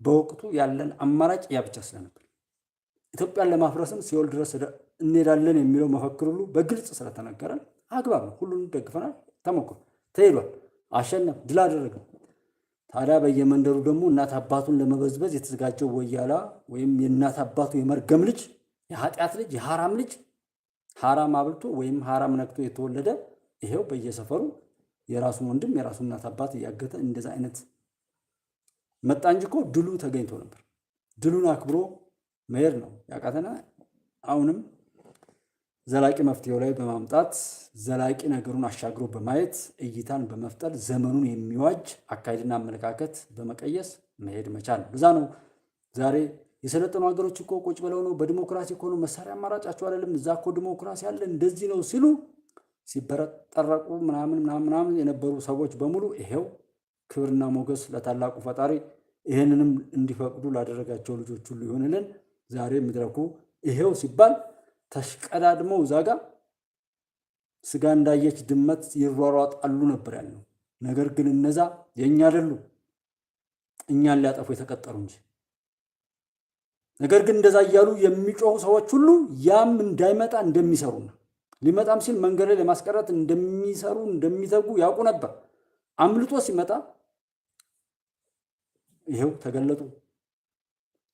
በወቅቱ ያለን አማራጭ ያ ብቻ ስለነበር ኢትዮጵያን ለማፍረስም ሲኦል ድረስ እንሄዳለን የሚለው መፈክር ሁሉ በግልጽ ስለተነገረን አግባብ ነው። ሁሉንም ደግፈናል። ተሞክሮ ተሄዷል። አሸነፍ ድል አደረገ። ታዲያ በየመንደሩ ደግሞ እናት አባቱን ለመበዝበዝ የተዘጋጀው ወያላ ወይም የእናት አባቱ የመርገም ልጅ የኃጢአት ልጅ የሐራም ልጅ ሐራም አብልቶ ወይም ሐራም ነክቶ የተወለደ ይሄው በየሰፈሩ የራሱን ወንድም የራሱን እናት አባት እያገተ እንደዛ አይነት መጣ እንጂ እኮ ድሉ ተገኝቶ ነበር። ድሉን አክብሮ መሄድ ነው ያቃተና አሁንም ዘላቂ መፍትሄው ላይ በማምጣት ዘላቂ ነገሩን አሻግሮ በማየት እይታን በመፍጠር ዘመኑን የሚዋጅ አካሄድና አመለካከት በመቀየስ መሄድ መቻል ነው። እዛ ነው ዛሬ የሰለጠኑ ሀገሮች እኮ ቁጭ ብለው ነው በዲሞክራሲ እኮ ነው መሳሪያ አማራጫቸው አይደለም፣ እዛ እኮ ዲሞክራሲ አለ እንደዚህ ነው ሲሉ ሲበረጠረቁ ምናምን የነበሩ ሰዎች በሙሉ ይሄው ክብርና ሞገስ ለታላቁ ፈጣሪ ይሄንንም እንዲፈቅዱ ላደረጋቸው ልጆች ሁሉ ይሆንልን። ዛሬ መድረኩ ይሄው ሲባል ተሽቀዳድመው እዛ ጋ ስጋ እንዳየች ድመት ይሯሯጣሉ ነበር ያለው። ነገር ግን እነዛ የኛ አይደሉ እኛን ሊያጠፉ የተቀጠሩ እንጂ። ነገር ግን እንደዛ እያሉ የሚጮሁ ሰዎች ሁሉ ያም እንዳይመጣ እንደሚሰሩና ሊመጣም ሲል መንገድ ላይ ለማስቀረት እንደሚሰሩ እንደሚተጉ ያውቁ ነበር። አምልጦ ሲመጣ ይሄው ተገለጡ።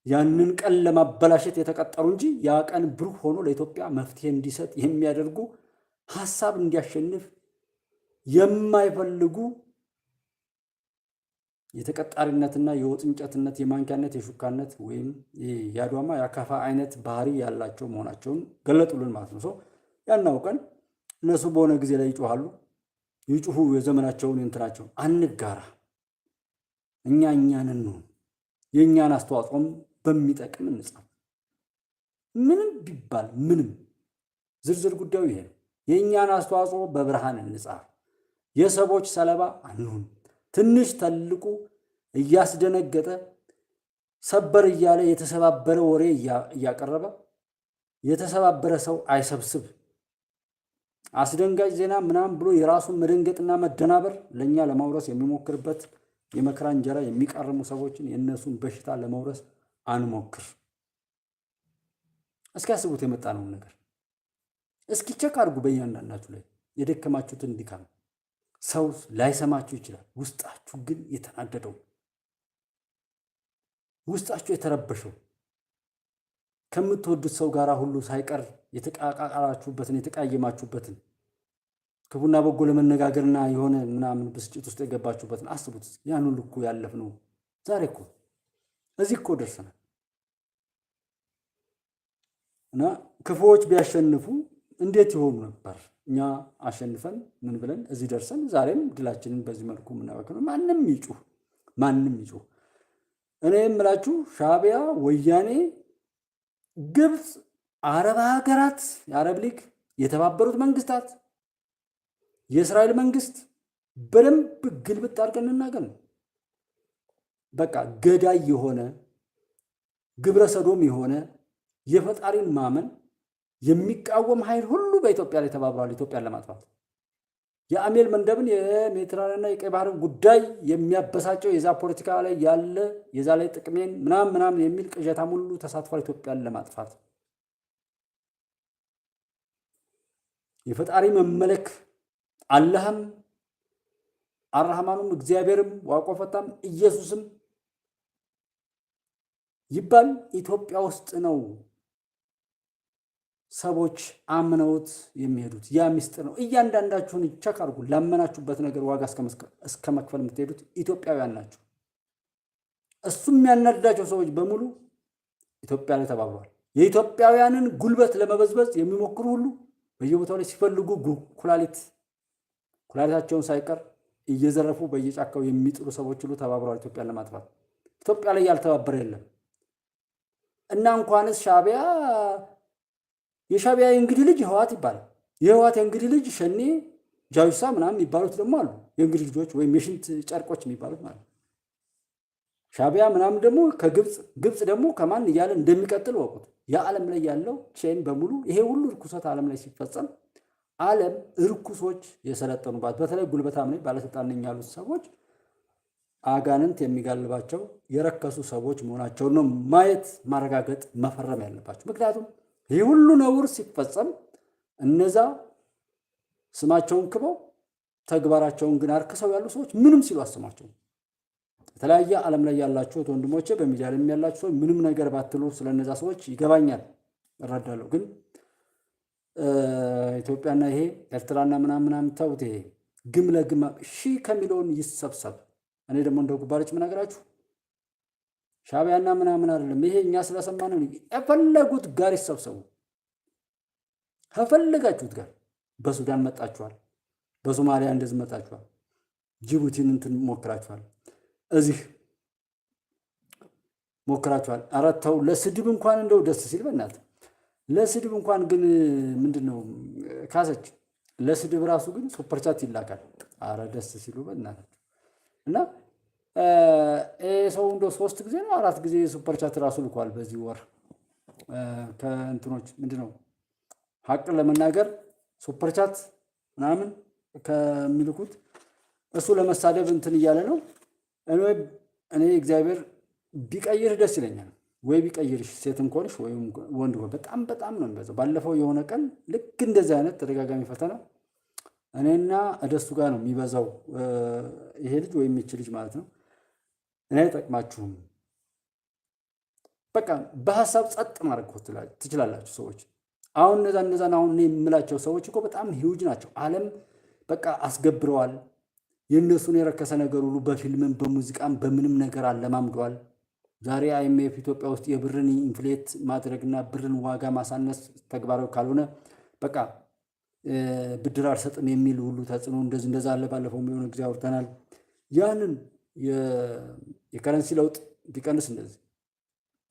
ያንን ቀን ለማበላሸት የተቀጠሩ እንጂ ያ ቀን ብሩህ ሆኖ ለኢትዮጵያ መፍትሄ እንዲሰጥ የሚያደርጉ ሐሳብ እንዲያሸንፍ የማይፈልጉ የተቀጣሪነትና የወጥ እንጨትነት የማንኪያነት የሹካነት ወይም የአድዋማ የአካፋ አይነት ባህሪ ያላቸው መሆናቸውን ገለጡልን ማለት ነው። ሰው ያናውቀን እነሱ በሆነ ጊዜ ላይ ይጮሃሉ። ይጩሁ የዘመናቸውን እንትናቸውን አንጋራ፣ እኛንን ነው የእኛን አስተዋጽኦም በሚጠቅም እንጻፍ። ምንም ቢባል ምንም ዝርዝር ጉዳዩ ይሄ ነው። የእኛን አስተዋጽኦ በብርሃን እንጻፍ። የሰዎች ሰለባ አንሁን። ትንሽ ተልቁ እያስደነገጠ ሰበር እያለ የተሰባበረ ወሬ እያቀረበ የተሰባበረ ሰው አይሰብስብ። አስደንጋጭ ዜና ምናምን ብሎ የራሱን መደንገጥና መደናበር ለእኛ ለማውረስ የሚሞክርበት የመከራ እንጀራ የሚቃርሙ ሰዎችን የእነሱን በሽታ ለመውረስ አንሞክር። እስኪ ያስቡት የመጣነውን ነገር እስኪ ቸክ አድርጉ። በእያንዳንዳችሁ ላይ የደከማችሁትን ድካም ሰው ላይሰማችሁ ይችላል። ውስጣችሁ ግን የተናደደው ውስጣችሁ የተረበሸው ከምትወዱት ሰው ጋር ሁሉ ሳይቀር የተቃቃራችሁበትን የተቃየማችሁበትን ክፉና በጎ ለመነጋገርና የሆነ ምናምን ብስጭት ውስጥ የገባችሁበትን አስቡት። ያን ሁሉ እኮ ያለፍነው ዛሬ እኮ እዚህ እኮ ደርሰናል። እና ክፉዎች ቢያሸንፉ እንዴት ይሆኑ ነበር? እኛ አሸንፈን ምን ብለን እዚህ ደርሰን ዛሬም ድላችንን በዚህ መልኩ የምናበክነው ማንም ይጩህ እኔ የምላችሁ ሻዕቢያ፣ ወያኔ፣ ግብፅ፣ አረብ ሀገራት፣ የአረብ ሊግ፣ የተባበሩት መንግስታት፣ የእስራኤል መንግስት በደንብ ግልብጥ አድርገን እንናገር ነው። በቃ ገዳይ የሆነ ግብረ ሰዶም የሆነ የፈጣሪን ማመን የሚቃወም ኃይል ሁሉ በኢትዮጵያ ላይ ተባብሯል። ኢትዮጵያን ለማጥፋት የአሜል መንደብን የሜዲትራንያንና የቀይ ባህርን ጉዳይ የሚያበሳጨው የዛ ፖለቲካ ላይ ያለ የዛ ላይ ጥቅሜን ምናምን የሚል ቅዠታም ሁሉ ተሳትፏል ኢትዮጵያን ለማጥፋት። የፈጣሪ መመለክ አላህም አርሃማኑም እግዚአብሔርም ዋቆፈታም ኢየሱስም ይባል ኢትዮጵያ ውስጥ ነው ሰዎች አምነውት የሚሄዱት። ያ ሚስጥር ነው። እያንዳንዳችሁን ቸክ አድርጉ። ላመናችሁበት ነገር ዋጋ እስከ መክፈል የምትሄዱት ኢትዮጵያውያን ናቸው። እሱም የሚያናድዳቸው ሰዎች በሙሉ ኢትዮጵያ ላይ ተባብረዋል። የኢትዮጵያውያንን ጉልበት ለመበዝበዝ የሚሞክሩ ሁሉ በየቦታው ላይ ሲፈልጉ ኩላሊታቸውን ሳይቀር እየዘረፉ በየጫካው የሚጥሉ ሰዎች ሁሉ ተባብረዋል ኢትዮጵያን ለማጥፋት። ኢትዮጵያ ላይ ያልተባበረ የለም እና እንኳንስ ሻዕቢያ የሻዕቢያ የእንግዲህ ልጅ ህወሓት ይባላል። የህወሓት የእንግዲህ ልጅ ሸኔ ጃዊሳ ምናምን የሚባሉት ደግሞ አሉ። የእንግሊዝ ልጆች ወይም የሽንት ጨርቆች የሚባሉት ማለት ነው። ሻቢያ ምናምን ደግሞ ግብፅ ደግሞ ከማን እያለ እንደሚቀጥል ወቁት። የዓለም ላይ ያለው ቼን በሙሉ ይሄ ሁሉ ርኩሰት ዓለም ላይ ሲፈጸም ዓለም ርኩሶች የሰለጠኑባት በተለይ ጉልበታም ነኝ ባለስልጣን ነኝ ያሉት ሰዎች አጋንንት የሚጋልባቸው የረከሱ ሰዎች መሆናቸውን ነው ማየት፣ ማረጋገጥ፣ መፈረም ያለባቸው። ምክንያቱም ይህ ሁሉ ነውር ሲፈጸም እነዛ ስማቸውን ክበው ተግባራቸውን ግን አርክሰው ያሉ ሰዎች ምንም ሲሉ አስማቸው። የተለያየ ዓለም ላይ ያላችሁ ወንድሞቼ፣ በሚዲያ ላይ ያላችሁ ሰዎች ምንም ነገር ባትሉ ስለነዛ ሰዎች ይገባኛል፣ እረዳለሁ። ግን ኢትዮጵያና ይሄ ኤርትራና ምናምን ተውት። ይሄ ግም ለግም ሺህ ከሚሊዮን ይሰብሰብ። እኔ ደግሞ እንደው ጉባለች ምናገራችሁ ሻቢያና ምናምን አይደለም። ይሄ እኛ ስለሰማነው የፈለጉት ጋር ይሰብሰቡ። ከፈለጋችሁት ጋር በሱዳን መጣችኋል፣ በሶማሊያ እንደዚህ መጣችኋል፣ ጅቡቲን እንትን ሞክራችኋል፣ እዚህ ሞክራችኋል። ኧረ ተው፣ ለስድብ እንኳን እንደው ደስ ሲል በእናትህ ለስድብ እንኳን ግን ምንድነው ካሰች ለስድብ ራሱ ግን ሱፐርቻት ይላካል። ኧረ ደስ ሲሉ በእናትህ እና ሰው እንደው 3 ጊዜ ነው 4 ጊዜ ሱፐርቻት ራሱ ልኳል በዚህ ወር ከእንትኖች ምንድነው ሀቅ ለመናገር ሱፐርቻት ምናምን ከሚልኩት እሱ ለመሳደብ እንትን እያለ ነው። እኔ እግዚአብሔር ቢቀይር ደስ ይለኛል። ወይ ቢቀይርሽ ሴትም ኮንሽ ወይም ወንድ ሆነ በጣም ነው የሚበዛው። ባለፈው የሆነ ቀን ልክ እንደዚህ አይነት ተደጋጋሚ ፈተና እኔና እደሱ ጋር ነው የሚበዛው። ይሄ ልጅ ወይም ይቺ ልጅ ማለት ነው። እኔ አይጠቅማችሁም፣ በቃ በሀሳብ ጸጥ ማድረግ ትችላላችሁ ሰዎች። አሁን እነዛን አሁን እኔ የምላቸው ሰዎች እኮ በጣም ሂውጅ ናቸው። ዓለም በቃ አስገብረዋል። የእነሱን የረከሰ ነገር ሁሉ በፊልምም በሙዚቃም በምንም ነገር አለማምደዋል። ዛሬ አይኤምኤፍ ኢትዮጵያ ውስጥ የብርን ኢንፍሌት ማድረግና ብርን ዋጋ ማሳነስ ተግባራዊ ካልሆነ በቃ ብድር አልሰጥም የሚል ሁሉ ተጽዕኖ እንደዛ አለ። ባለፈው የሆነ ጊዜ አውርተናል። ያንን የከረንሲ ለውጥ ቢቀንስ እንደዚህ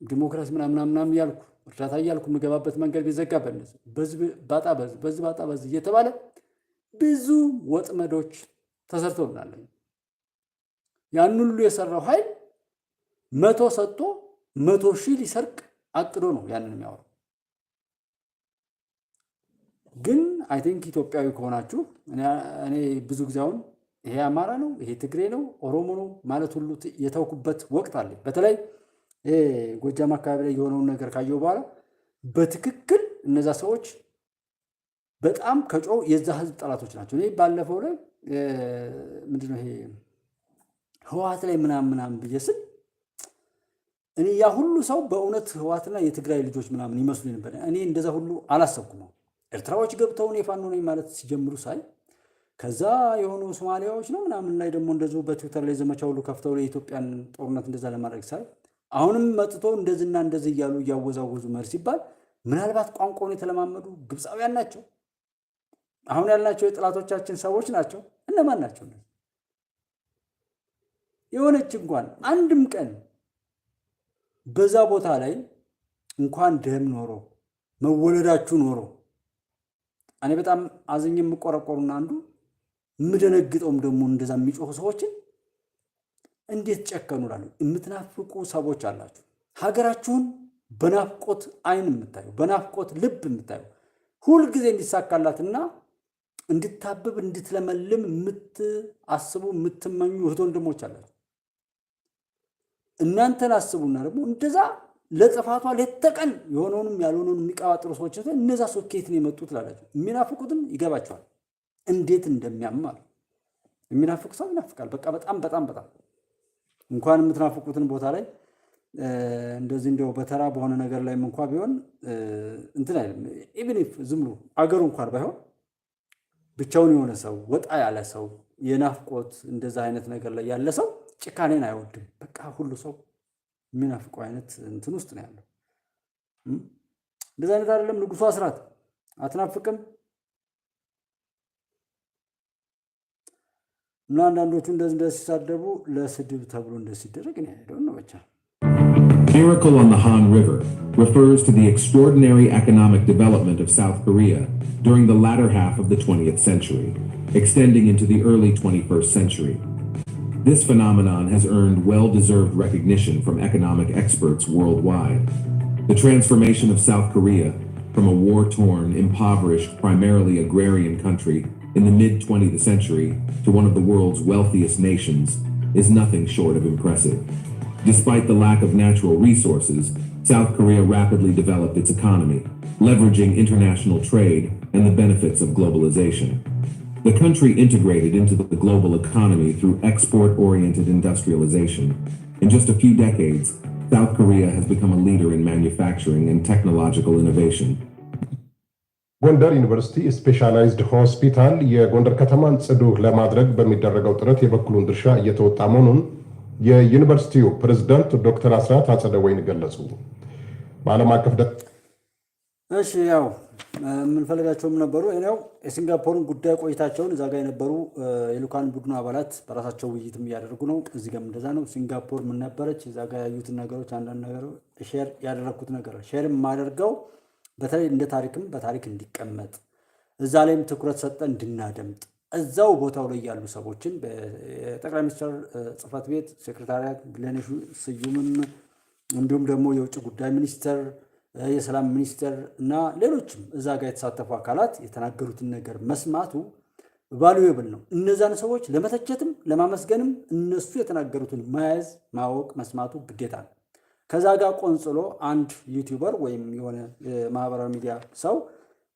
ዲሞክራሲ ምናምን እያልኩ እርዳታ እያልኩ የምገባበት መንገድ ቢዘጋበት በዚህ ባጣ በዚህ እየተባለ ብዙ ወጥመዶች ተሰርተውልናል። ያን ሁሉ የሰራው ኃይል 100 ሰጥቶ 100,000 ሊሰርቅ አቅዶ ነው ያንን የሚያወራው። ግን አይ ቲንክ ኢትዮጵያዊ ከሆናችሁ እኔ ብዙ ጊዜ አሁን ይሄ አማራ ነው ይሄ ትግሬ ነው ኦሮሞ ነው ማለት ሁሉ የተውኩበት ወቅት አለ። በተለይ ጎጃም አካባቢ ላይ የሆነውን ነገር ካየው በኋላ በትክክል እነዛ ሰዎች በጣም ከጮው የዛ ህዝብ ጠላቶች ናቸው። እኔ ባለፈው ላይ ምንድነው ይሄ ህወሓት ላይ ምናምን ብዬ ስል እኔ ያ ሁሉ ሰው በእውነት ህወሓትና የትግራይ ልጆች ምናምን ይመስሉ ነበር። እኔ እንደዛ ሁሉ አላሰብኩም። ኤርትራዎች ገብተው እኔ ፋኖ ነኝ ማለት ሲጀምሩ ሳይ ከዛ የሆኑ ሶማሊያዎች ነው ምናምን ላይ ደግሞ እንደዚሁ በትዊተር ላይ ዘመቻ ሁሉ ከፍተው የኢትዮጵያን ጦርነት እንደዛ ለማድረግ ሳይ አሁንም መጥቶ እንደዚህና እንደዚህ እያሉ እያወዛወዙ መር ሲባል ምናልባት ቋንቋውን የተለማመዱ ግብፃውያን ናቸው። አሁን ያልናቸው የጥላቶቻችን ሰዎች ናቸው። እነማን ናቸው? የሆነች እንኳን አንድም ቀን በዛ ቦታ ላይ እንኳን ደም ኖሮ መወለዳችሁ ኖሮ እኔ በጣም አዝኜ የምቆረቆሩና አንዱ የምደነግጠውም ደግሞ እንደዛ የሚጮሁ ሰዎችን እንዴት ጨከኑ እላለሁ። የምትናፍቁ ሰዎች አላችሁ። ሀገራችሁን በናፍቆት አይን የምታዩ በናፍቆት ልብ የምታዩ ሁልጊዜ እንዲሳካላትና እንድታብብ እንድትለመልም የምትአስቡ የምትመኙ እህት ወንድሞች አላችሁ። እናንተን አስቡና ደግሞ እንደዛ ለጥፋቷ ሌተቀን የሆነውንም ያልሆነውን የሚቀባጥሩ ሰዎች እነዛ ሰዎች ከየት ነው የመጡት ትላላችሁ። የሚናፍቁትን ይገባቸዋል እንዴት እንደሚያማል። የሚናፍቅ ሰው ይናፍቃል። በቃ በጣም እንኳን የምትናፍቁትን ቦታ ላይ እንደዚህ እንደው በተራ በሆነ ነገር ላይ እንኳ ቢሆን እንትን አይደለም። ኢቭን ኢፍ ዝም ብሎ አገሩ እንኳን ባይሆን ብቻውን የሆነ ሰው ወጣ ያለ ሰው የናፍቆት እንደዛ አይነት ነገር ላይ ያለ ሰው ጭካኔን አይወድም። በቃ ሁሉ ሰው የሚናፍቀው አይነት እንትን ውስጥ ነው ያለው። እንደዛ አይነት አይደለም። ንጉሱ አስራት አትናፍቅም እና አንዳንዶቹ እንደዚህ ሲሳደቡ ለስድብ ተብሎ እንደዚህ ሲደረግ ነው ያለው ነው ብቻ Miracle on the Han River refers to the extraordinary economic development of South Korea during the latter half of the 20th century, extending into the early 21st century. This phenomenon has earned well-deserved recognition from economic experts worldwide. The transformation of South Korea from a war-torn, impoverished, primarily agrarian country in the mid-20th century to one of the world's wealthiest nations is nothing short of impressive. Despite the lack of natural resources, South Korea rapidly developed its economy, leveraging international trade and the benefits of globalization. The country integrated into the global economy through export-oriented industrialization. In just a few decades, South Korea has become a leader in manufacturing and technological innovation. ጎንደር ዩኒቨርሲቲ ስፔሻላይዝድ ሆስፒታል የጎንደር ከተማን ጽዱ ለማድረግ በሚደረገው ጥረት የበኩሉን ድርሻ እየተወጣ መሆኑን የዩኒቨርሲቲው ፕሬዝዳንት ዶክተር አስራት አጸደወይን ገለጹ። በዓለም አቀፍ እሺ ያው የምንፈልጋቸውም ነበሩ። እኔው የሲንጋፖርን ጉዳይ ቆይታቸውን እዛ ጋር የነበሩ የልኡካን ቡድኑ አባላት በራሳቸው ውይይትም እያደረጉ ነው። እዚህ ጋርም እንደዛ ነው። ሲንጋፖር ምን ነበረች? እዛ ጋር ያዩትን ነገሮች አንዳንድ ነገሮች ሼር ያደረኩት ነገር ሼር የማደርገው በተለይ እንደ ታሪክም በታሪክ እንዲቀመጥ እዛ ላይም ትኩረት ሰጠ እንድናደምጥ እዛው ቦታው ላይ ያሉ ሰዎችን በጠቅላይ ሚኒስትር ጽህፈት ቤት ሴክሬታሪያት ቢለኔሽ ስዩምም እንዲሁም ደግሞ የውጭ ጉዳይ ሚኒስትር የሰላም ሚኒስትር እና ሌሎችም እዛ ጋር የተሳተፉ አካላት የተናገሩትን ነገር መስማቱ ቫልዩብል ነው። እነዛን ሰዎች ለመተቸትም ለማመስገንም እነሱ የተናገሩትን መያዝ ማወቅ መስማቱ ግዴታ ነው። ከዛ ጋር ቆንጽሎ አንድ ዩቲዩበር ወይም የሆነ ማህበራዊ ሚዲያ ሰው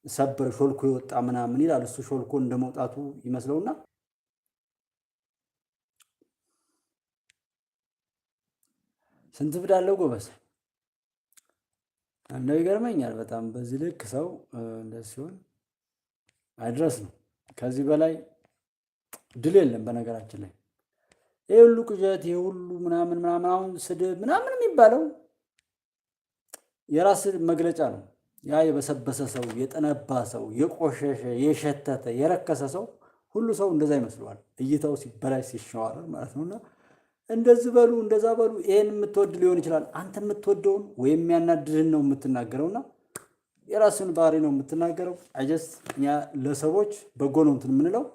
ሰበር ሾልኮ ይወጣ ምናምን ይላል። እሱ ሾልኮ እንደመውጣቱ ይመስለውና ስንት ብዳለው ጎበዝ እንደው ይገርመኛል በጣም በዚህ ልክ ሰው እንደዚህ ሲሆን አይድረስ ነው። ከዚህ በላይ ድል የለም። በነገራችን ላይ ይሄ ሁሉ ቅዠት ይሄ ሁሉ ምናምን አሁን ስድብ ምናምን የሚባለው የራስ መግለጫ ነው። ያ የበሰበሰ ሰው የጠነባ ሰው የቆሸሸ የሸተተ የረከሰ ሰው ሁሉ ሰው እንደዛ ይመስለዋል። እይታው ሲበላሽ ሲሸዋረር ማለት ነውና እንደዚህ በሉ እንደዛ በሉ። ይሄን የምትወድ ሊሆን ይችላል። አንተ የምትወደውን ወይም የሚያናድድህን ነው የምትናገረውና የራስን ባህሪ ነው የምትናገረው። አጀስት እኛ ለሰዎች በጎ ነው እንትን የምንለው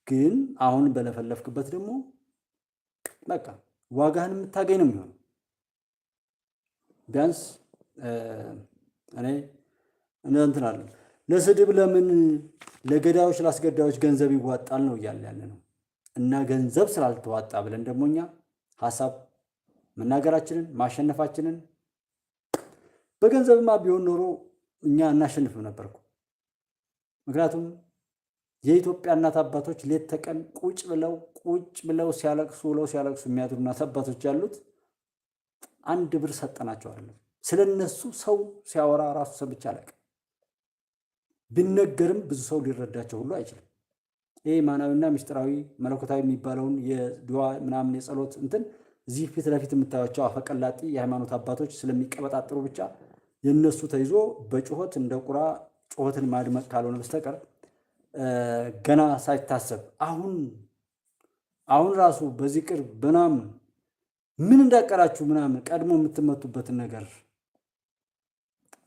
ግን አሁን በለፈለፍክበት ደግሞ በቃ ዋጋህን የምታገኝ ነው የሚሆነው። ቢያንስ እኔ እንትን አለ ለስድብ ለምን ለገዳዮች ላስገዳዮች ገንዘብ ይዋጣል ነው እያለ ያለ ነው። እና ገንዘብ ስላልተዋጣ ብለን ደግሞ እኛ ሐሳብ መናገራችንን ማሸነፋችንን በገንዘብማ ቢሆን ኖሮ እኛ እናሸንፍም ነበርኩ። ምክንያቱም የኢትዮጵያ እናት አባቶች ሌት ተቀን ቁጭ ብለው ሲያለቅሱ የሚያድሩ እናት አባቶች ያሉት አንድ ብር ሰጠናቸው አይደለም። ስለነሱ ሰው ሲያወራ ራሱ ሰምቼ አላውቅም። ቢነገርም ብዙ ሰው ሊረዳቸው ሁሉ አይችልም። ይሄ ማናዊና ምስጢራዊ መለኮታዊ የሚባለውን የዱዓ ምናምን የጸሎት እንትን እዚህ ፊት ለፊት የምታዩቸው አፈቀላጤ የሃይማኖት አባቶች ስለሚቀበጣጥሩ ብቻ የነሱ ተይዞ በጩኸት እንደ ቁራ ጩኸትን ማድመቅ ካልሆነ በስተቀር ገና ሳይታሰብ አሁን ራሱ በዚህ ቅርብ ምናምን ምን እንዳቀራችሁ ምናምን ቀድሞ የምትመቱበትን ነገር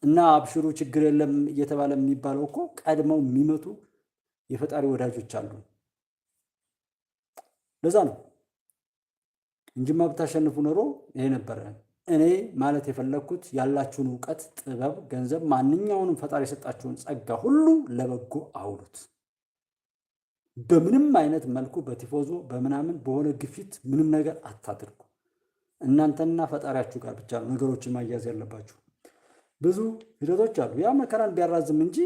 እና አብሽሩ ችግር የለም እየተባለ የሚባለው እኮ ቀድመው የሚመቱ የፈጣሪ ወዳጆች አሉ። ለዛ ነው እንጂማ ብታሸንፉ ኖሮ ይሄ ነበረ። እኔ ማለት የፈለኩት ያላችሁን ዕውቀት፣ ጥበብ፣ ገንዘብ ማንኛውንም ፈጣሪ የሰጣችሁን ጸጋ ሁሉ ለበጎ አውሉት። በምንም አይነት መልኩ በቲፎዞ በምናምን በሆነ ግፊት ምንም ነገር አታድርጉ። እናንተና ፈጣሪያችሁ ጋር ብቻ ነው ነገሮችን ማያዝ ያለባችሁ። ብዙ ሂደቶች አሉ። ያ መከራን ቢያራዝም እንጂ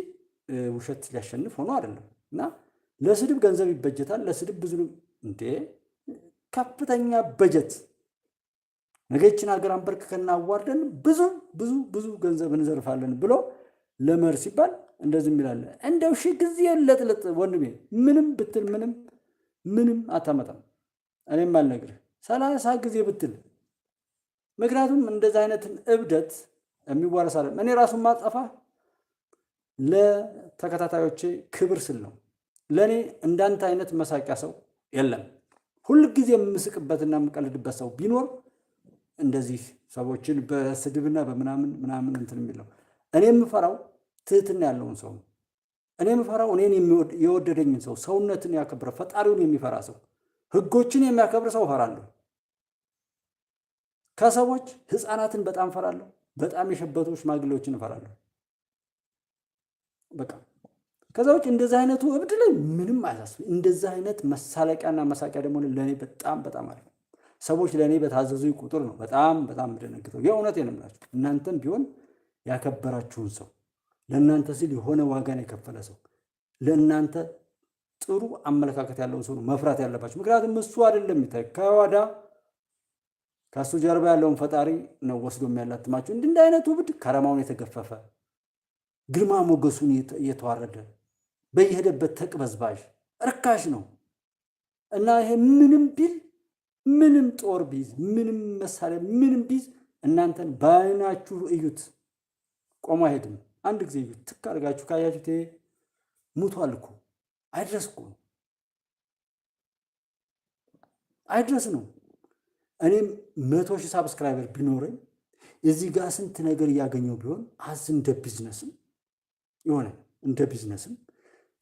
ውሸት ሊያሸንፍ ሆኖ አይደለም። እና ለስድብ ገንዘብ ይበጀታል። ለስድብ ብዙ እንዴ ከፍተኛ በጀት ነገችን ሀገር አንበርክከና አዋርደን ብዙ ገንዘብ እንዘርፋለን ብሎ ለመር ሲባል እንደዚህ የሚላለ እንደው ሺህ ጊዜ ለጥለጥ ወንድሜ ምንም ብትል ምንም አታመጣም። እኔም አልነግርህ 30 ጊዜ ብትል። ምክንያቱም እንደዚህ አይነትን እብደት የሚዋረሳል። እኔ ራሱን ማጠፋ ለተከታታዮቼ ክብር ስል ነው። ለኔ እንዳንተ አይነት መሳቂያ ሰው የለም። ሁሉ ጊዜ የምስቅበትና የምቀልድበት ሰው ቢኖር እንደዚህ ሰዎችን በስድብና በምናምን እንትን የሚለው። እኔ የምፈራው ትህትና ያለውን ሰው ነው። እኔ የምፈራው እኔን የወደደኝን ሰው፣ ሰውነትን ያከብረ ፈጣሪውን የሚፈራ ሰው፣ ህጎችን የሚያከብር ሰው እፈራለሁ። ከሰዎች ህፃናትን በጣም እፈራለሁ። በጣም የሸበቱ ሽማግሌዎችን እፈራለሁ። በቃ ከዛ ውጭ እንደዚህ አይነቱ እብድ ላይ ምንም አያሳስብ። እንደዚህ አይነት መሳለቂያና መሳቂያ ደግሞ ለእኔ በጣም አሪፍ። ሰዎች ለእኔ በታዘዙ ቁጥር ነው በጣም የምደነግጠው። የእውነቴን ነው የምላችሁ። እናንተም ቢሆን ያከበራችሁን ሰው፣ ለእናንተ ሲል የሆነ ዋጋን የከፈለ ሰው፣ ለእናንተ ጥሩ አመለካከት ያለውን ሰው ነው መፍራት ያለባችሁ። ምክንያቱም እሱ አይደለም የሚታይ ከዋዳ ከእሱ ጀርባ ያለውን ፈጣሪ ነው ወስዶ የሚያላትማችሁ። እንዲህ አይነቱ እብድ ከረማውን የተገፈፈ ግርማ ሞገሱን እየተዋረደ በየሄደበት ተቅበዝባዥ ርካሽ ነው እና ይሄ ምንም ቢል ምንም ጦር ቢይዝ ምንም መሳሪያ ምንም ቢይዝ እናንተን በዓይናችሁ እዩት። ቆሞ አይሄድም። አንድ ጊዜ እዩት። ትክ አድርጋችሁ ካያችሁት ሙቷል እኮ አይድረስ እኮ አይድረስ ነው። እኔም 100,000 ሳብስክራይበር ቢኖረኝ እዚህ ጋር ስንት ነገር እያገኘው ቢሆን እንደ ቢዝነስም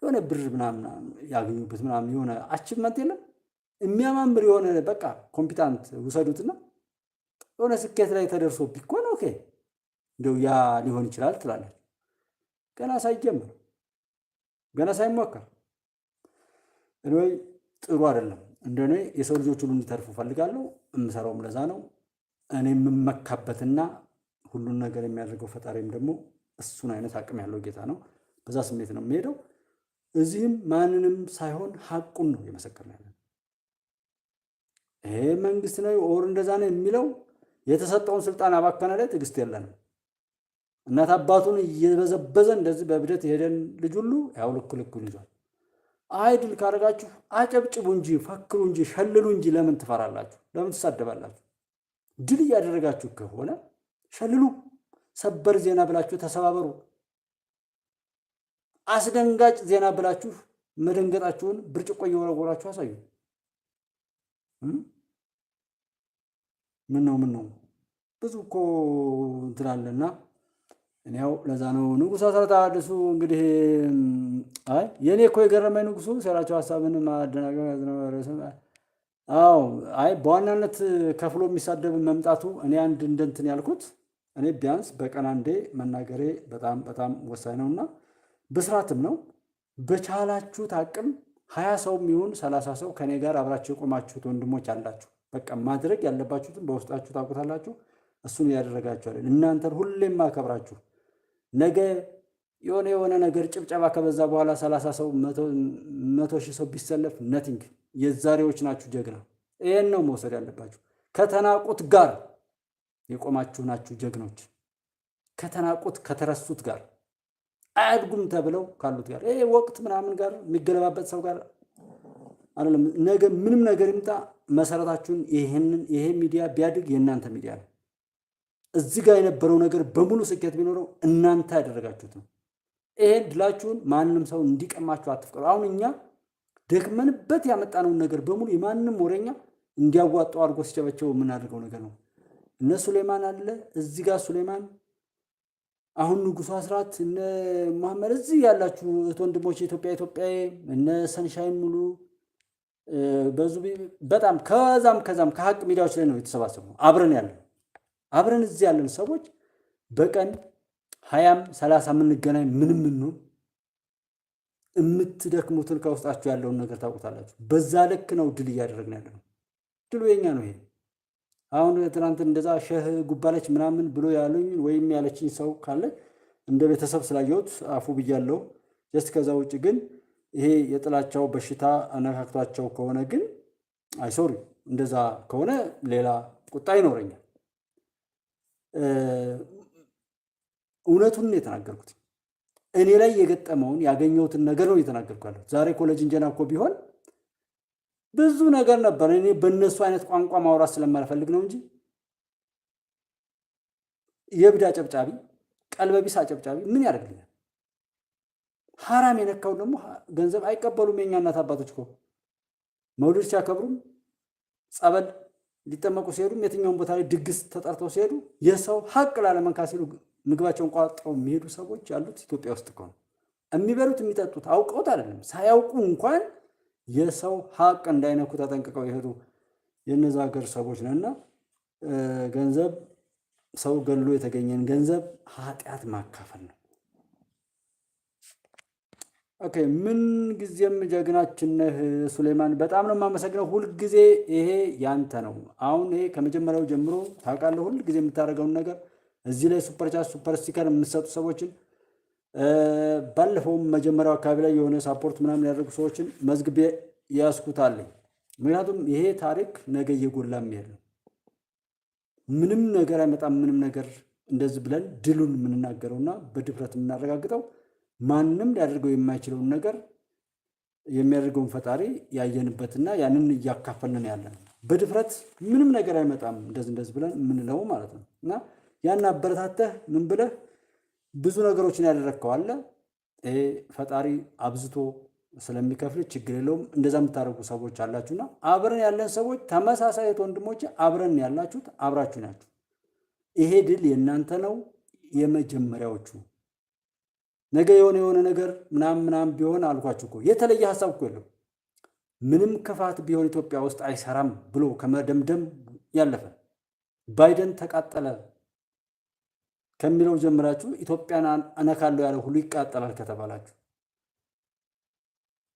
የሆነ ብር ምናምን ያገኙበት ምናምን የሆነ አቺቭመንት የለም የሚያማምር የሆነ በቃ ኮምፒታንት ውሰዱትና የሆነ ስኬት ላይ ተደርሶ ቢኮን ኦኬ እንደው ያ ሊሆን ይችላል ትላለች። ገና ሳይጀምር ገና ሳይሞከር ወይ ጥሩ አይደለም። እንደኔ የሰው ልጆች ሁሉ እንዲተርፉ ፈልጋለሁ። የምሰራውም ለዛ ነው። እኔ የምመካበትና ሁሉን ነገር የሚያደርገው ፈጣሪም ደግሞ እሱን አይነት አቅም ያለው ጌታ ነው። በዛ ስሜት ነው የሚሄደው። እዚህም ማንንም ሳይሆን ሐቁን ነው እየመሰከርን ያለን። ይሄ መንግስት ነው ኦር እንደዛ ነው የሚለው የተሰጠውን ስልጣን አባከነ ላይ ትዕግስት የለንም። እናት አባቱን እየበዘበዘ እንደዚህ በብደት የሄደን ልጅ ሁሉ ያው ልኩን ይዟል። አይድል ካደረጋችሁ አጨብጭቡ እንጂ ፈክሩ እንጂ ሸልሉ እንጂ ለምን ትፈራላችሁ? ለምን ትሳደባላችሁ? ድል እያደረጋችሁ ከሆነ ሸልሉ። ሰበር ዜና ብላችሁ ተሰባበሩ። አስደንጋጭ ዜና ብላችሁ መደንገጣችሁን ብርጭቆ እየወረወራችሁ አሳዩ። ምን ነው ብዙ እኮ እንትን አለና እኔ ያው ለዛ ነው ንጉሥ አስራት አዲሱ እንግዲህ የኔ እኮ የገረመኝ ንጉሱ ሰራቸው ሐሳብን ማደናገር ነው። በዋናነት ከፍሎ የሚሳደብ መምጣቱ እኔ አንድ እንደንትን ያልኩት እኔ ቢያንስ በቀን አንዴ መናገሬ በጣም ወሳኝ ነውና ብስራትም ነው። በቻላችሁት አቅም 20 ሰው ይሁን 30 ሰው ከኔ ጋር አብራችሁ የቆማችሁት ወንድሞች አላችሁ። በቃ ማድረግ ያለባችሁትን በውስጣችሁ ታውቁታላችሁ። እሱን ያደረጋችሁ አይደል? እናንተን ሁሌም አከብራችሁ። ነገ የሆነ ነገር ጭብጨባ ከበዛ በኋላ 30 ሰው 100,000 ሰው ቢሰለፍ ነቲንግ። የዛሬዎች ናችሁ ጀግና። ይሄን ነው መውሰድ ያለባችሁ። ከተናቁት ጋር የቆማችሁ ናችሁ ጀግኖች። ከተናቁት ከተረሱት ጋር አያድጉም ተብለው ካሉት ጋር ይሄ ወቅት ምናምን ጋር የሚገለባበት ሰው ጋር አይደለም። ነገ ምንም ነገር ይምጣ መሰረታችሁን ይሄ ሚዲያ ቢያድግ የእናንተ ሚዲያ ነው። እዚህ ጋር የነበረው ነገር በሙሉ ስኬት ቢኖረው እናንተ ያደረጋችሁት ነው። ይሄን ድላችሁን ማንም ሰው እንዲቀማችሁ አትፍቀሩ። አሁን እኛ ደክመንበት ያመጣነውን ነገር በሙሉ የማንም ወሬኛ እንዲያዋጣው አድርጎ ሲጨበጨው የምናደርገው ነገር ነው። እነ ሱሌማን አለ እዚህ ጋር ሱሌማን፣ አሁን ንጉሱ አስራት፣ እነ መሐመድ እዚህ ያላችሁ እህት ወንድሞች ኢትዮጵያ እነ ሰንሻይን ሙሉ በዙ በጣም ከዛም ከሀቅ ሚዲያዎች ላይ ነው የተሰባሰቡ አብረን እዚህ ያለን ሰዎች በቀን 20 30 የምንገናኝ ምንም የምትደክሙትን ከውስጣችሁ ያለውን ነገር ታውቁታላችሁ። በዛ ልክ ነው ድል እያደረግን ያለነው። ድሉ የኛ ነው። ይሄ አሁን ትናንት እንደዛ ሸህ ጉባለች ምናምን ብሎ ያሉኝ ወይም ያለችኝ ሰው ካለ እንደ ቤተሰብ ስላየሁት አፉ ብያለሁ። ጀስት ከዛ ውጭ ግን ይሄ የጥላቻው በሽታ አነካክቷቸው ከሆነ ግን ሶሪ እንደዛ ከሆነ ሌላ ቁጣ ይኖረኛል። እውነቱን ነው የተናገርኩት። እኔ ላይ የገጠመውን ያገኘሁትን ነገር ነው እየተናገርኩ ያለሁት። ዛሬ ኮሌጅ እንጀና እኮ ቢሆን ብዙ ነገር ነበር። እኔ በእነሱ አይነት ቋንቋ ማውራት ስለማልፈልግ ነው እንጂ የብዳ አጨብጫቢ ቀልበቢስ አጨብጫቢ ምን ያደርግልኛል? ሐራም የነካው ደግሞ ገንዘብ አይቀበሉም። የኛ እናት አባቶች እኮ መውሊድ ሲያከብሩም ጸበል ሊጠመቁ ሲሄዱም የትኛውን ቦታ ላይ ድግስ ተጠርተው ሲሄዱ የሰው ሀቅ ላለመንካት ሲሉ ምግባቸውን ቋጥረው የሚሄዱ ሰዎች ያሉት ኢትዮጵያ ውስጥ እኮ ነው። የሚበሉት የሚጠጡት አውቀውት አይደለም፣ ሳያውቁ እንኳን የሰው ሀቅ እንዳይነኩ ተጠንቅቀው የሄዱ የነዛ ሀገር ሰዎች ነውና ገንዘብ ሰው ገሎ የተገኘን ገንዘብ ኃጢአት ማካፈል ነው። ኦኬ ምን ጊዜም ጀግናችን ነህ ሱሌማን፣ በጣም ነው የማመሰግነው። ሁልጊዜ ይሄ ያንተ ነው። አሁን ይሄ ከመጀመሪያው ጀምሮ ታውቃለህ፣ ሁልጊዜ የምታደርገውን ነገር እዚህ ላይ ሱፐር ቻት ሱፐር ስቲከር የምትሰጡ ሰዎችን ባለፈውም መጀመሪያው አካባቢ ላይ የሆነ ሳፖርት ምናምን ያደርጉ ሰዎችን መዝግቤ ያስኩታለኝ። ምክንያቱም ይሄ ታሪክ ነገ እየጎላ የሚሄድ ነው። ምንም ነገር አይመጣም። ምንም ነገር እንደዚህ ብለን ድሉን የምንናገረውና በድፍረት የምናረጋግጠው ማንም ሊያደርገው የማይችለውን ነገር የሚያደርገውን ፈጣሪ ያየንበትና ያንን እያካፈልን ያለን በድፍረት ምንም ነገር አይመጣም እንደዚህ ብለን የምንለው ማለት ነው። እና ያን አበረታተህ ምን ብለህ ብዙ ነገሮችን ያደረግከው አለ። ይሄ ፈጣሪ አብዝቶ ስለሚከፍል ችግር የለውም። እንደዛ የምታደርጉ ሰዎች አላችሁና አብረን ያለን ሰዎች ተመሳሳይ ወንድሞች አብረን ያላችሁት አብራችሁ ናችሁ። ይሄ ድል የእናንተ ነው። የመጀመሪያዎቹ ነገ የሆነ ነገር ምናምን ቢሆን አልኳችሁ እኮ የተለየ ሀሳብ እኮ የለም። ምንም ክፋት ቢሆን ኢትዮጵያ ውስጥ አይሰራም ብሎ ከመደምደም ያለፈ ባይደን ተቃጠለ ከሚለው ጀምራችሁ ኢትዮጵያን አነካለሁ ያለ ሁሉ ይቃጠላል ከተባላችሁ